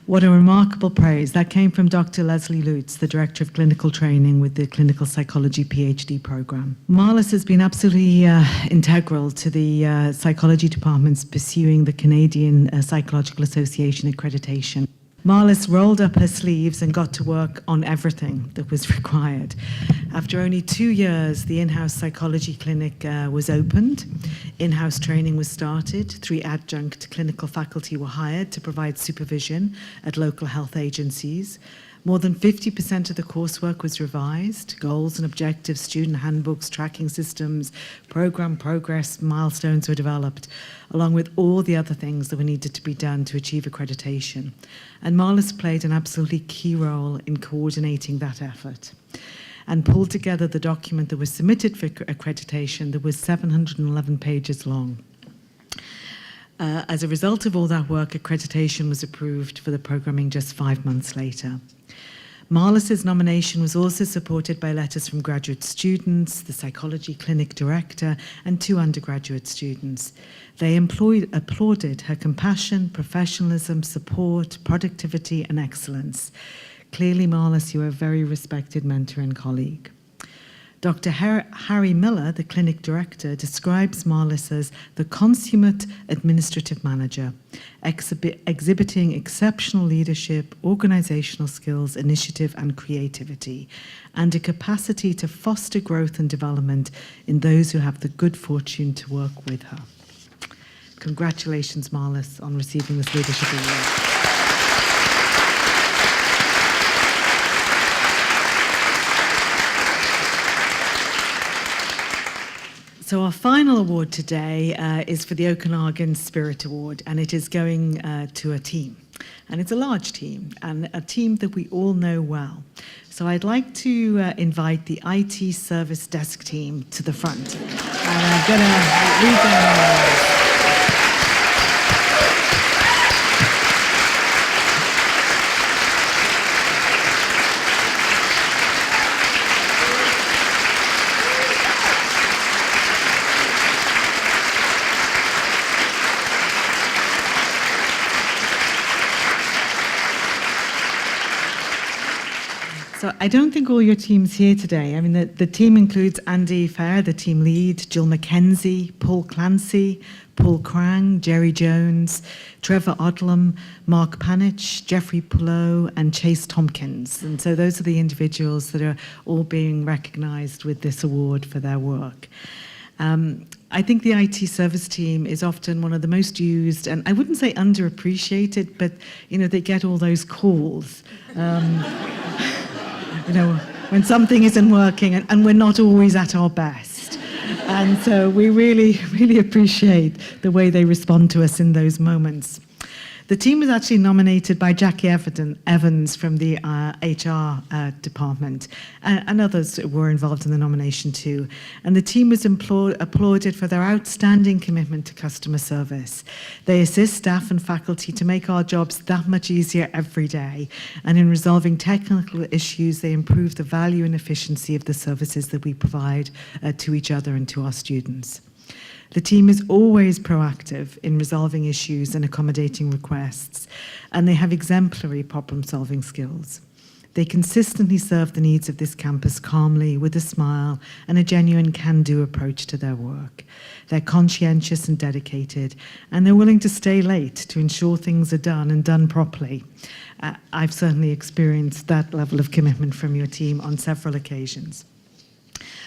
What a remarkable praise. That came from Dr. Leslie Lutz, the Director of Clinical Training with the Clinical Psychology PhD program. Marlis has been absolutely integral to the Psychology Department's pursuing the Canadian Psychological Association accreditation. Marlis rolled up her sleeves and got to work on everything that was required. After only 2 years, the in-house psychology clinic was opened. In-house training was started. 3 adjunct clinical faculty were hired to provide supervision at local health agencies. More than 50% of the coursework was revised. Goals and objectives, student handbooks, tracking systems, program progress, milestones were developed, along with all the other things that were needed to be done to achieve accreditation. And Marlis played an absolutely key role in coordinating that effort and pulled together the document that was submitted for accreditation that was 711 pages long. As a result of all that work, accreditation was approved for the programming just 5 months later. Marlis's nomination was also supported by letters from graduate students, the psychology clinic director, and 2 undergraduate students. They applauded her compassion, professionalism, support, productivity, and excellence. Clearly, Marlis, you are a very respected mentor and colleague. Dr. Harry Miller, the clinic director, describes Marlis as the consummate administrative manager, exhibiting exceptional leadership, organizational skills, initiative, and creativity, and a capacity to foster growth and development in those who have the good fortune to work with her. Congratulations, Marlis, on receiving this leadership award. So our final award today is for the Okanagan Spirit Award, and it is going to a team. And it's a large team, and a team that we all know well. So I'd like to invite the IT Service Desk team to the front. And I'm going to read them. So I don't think all your team's here today. I mean, the team includes Andy Fair, the team lead, Jill McKenzie, Paul Clancy, Paul Krang, Jerry Jones, Trevor Odlum, Mark Panich, Jeffrey Pullo, and Chase Tompkins. And so those are the individuals that are all being recognized with this award for their work. I think the IT service team is often one of the most used, and I wouldn't say underappreciated, but they get all those calls. When something isn't working, and we're not always at our best. And so we really, really appreciate the way they respond to us in those moments. The team was actually nominated by Jackie Evans from the HR department, and others were involved in the nomination too. And the team was applauded for their outstanding commitment to customer service. They assist staff and faculty to make our jobs that much easier every day. And in resolving technical issues, they improve the value and efficiency of the services that we provide to each other and to our students. The team is always proactive in resolving issues and accommodating requests, and they have exemplary problem-solving skills. They consistently serve the needs of this campus calmly, with a smile and a genuine can-do approach to their work. They're conscientious and dedicated, and they're willing to stay late to ensure things are done and done properly. I've certainly experienced that level of commitment from your team on several occasions.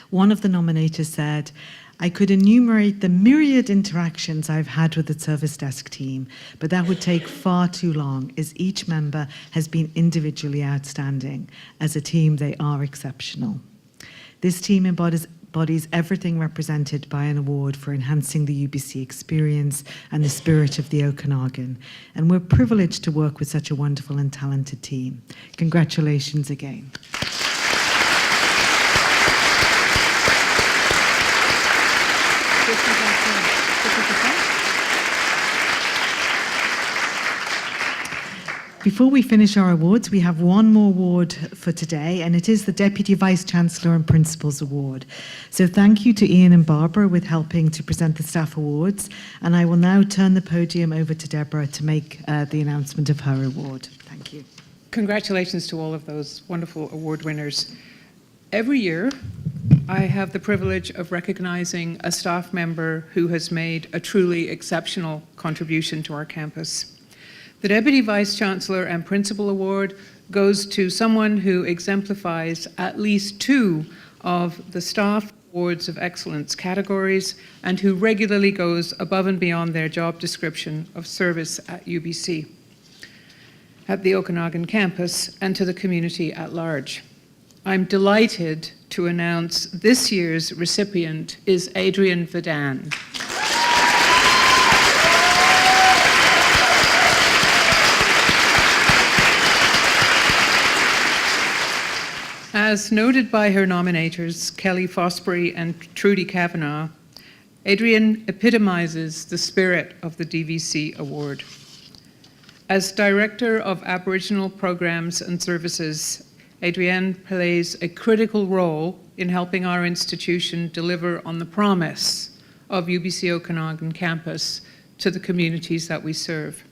One of the nominators said, "I could enumerate the myriad interactions I've had with the service desk team, but that would take far too long, as each member has been individually outstanding. As a team, they are exceptional." This team embodies everything represented by an award for enhancing the UBC experience and the spirit of the Okanagan. And we're privileged to work with such a wonderful and talented team. Congratulations again. Before we finish our awards, we have one more award for today, and it is the Deputy Vice-Chancellor and Principals Award. So thank you to Ian and Barbara with helping to present the staff awards, and I will now turn the podium over to Deborah to make the announcement of her award. Thank you. Congratulations to all of those wonderful award winners. Every year, I have the privilege of recognizing a staff member who has made a truly exceptional contribution to our campus. The Deputy Vice-Chancellor and Principal Award goes to someone who exemplifies at least 2 of the Staff Awards of Excellence categories and who regularly goes above and beyond their job description of service at UBC. at the Okanagan campus and to the community at large. I'm delighted to announce this year's recipient is Adrienne Vidan. As noted by her nominators, Kelly Fosbury and Trudy Kavanagh, Adrienne epitomizes the spirit of the DVC Award. As Director of Aboriginal Programs and Services, Adrienne plays a critical role in helping our institution deliver on the promise of UBC Okanagan campus to the communities that we serve.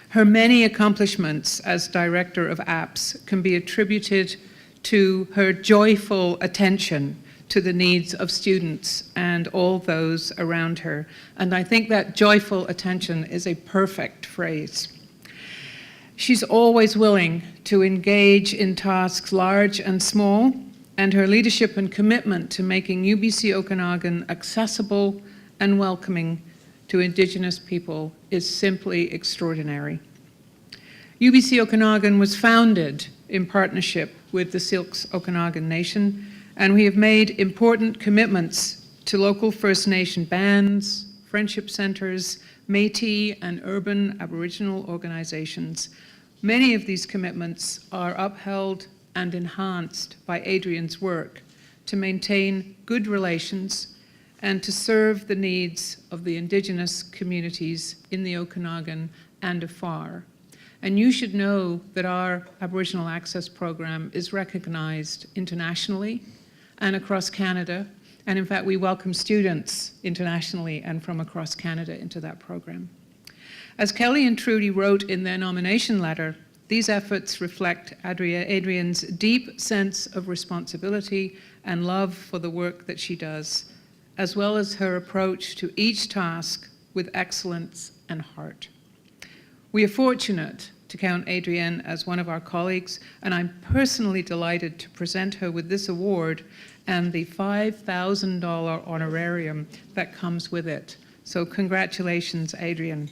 Her many accomplishments as Director of APS can be attributed to her joyful attention to the needs of students and all those around her. And I think that joyful attention is a perfect phrase. She's always willing to engage in tasks large and small, and her leadership and commitment to making UBC Okanagan accessible and welcoming to Indigenous people is simply extraordinary. UBC Okanagan was founded in partnership with the Silks Okanagan Nation, and we have made important commitments to local First Nation bands, friendship centres, Métis and urban Aboriginal organisations. Many of these commitments are upheld and enhanced by Adrienne's work to maintain good relations and to serve the needs of the Indigenous communities in the Okanagan and afar. And you should know that our Aboriginal Access Program is recognised internationally and across Canada. And in fact, we welcome students internationally and from across Canada into that program. As Kelly and Trudy wrote in their nomination letter, these efforts reflect Adrienne's deep sense of responsibility and love for the work that she does, as well as her approach to each task with excellence and heart. We are fortunate to count Adrienne as one of our colleagues, and I'm personally delighted to present her with this award and the $5,000 honorarium that comes with it. So congratulations, Adrienne.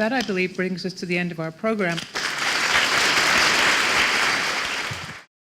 That, I believe, brings us to the end of our program.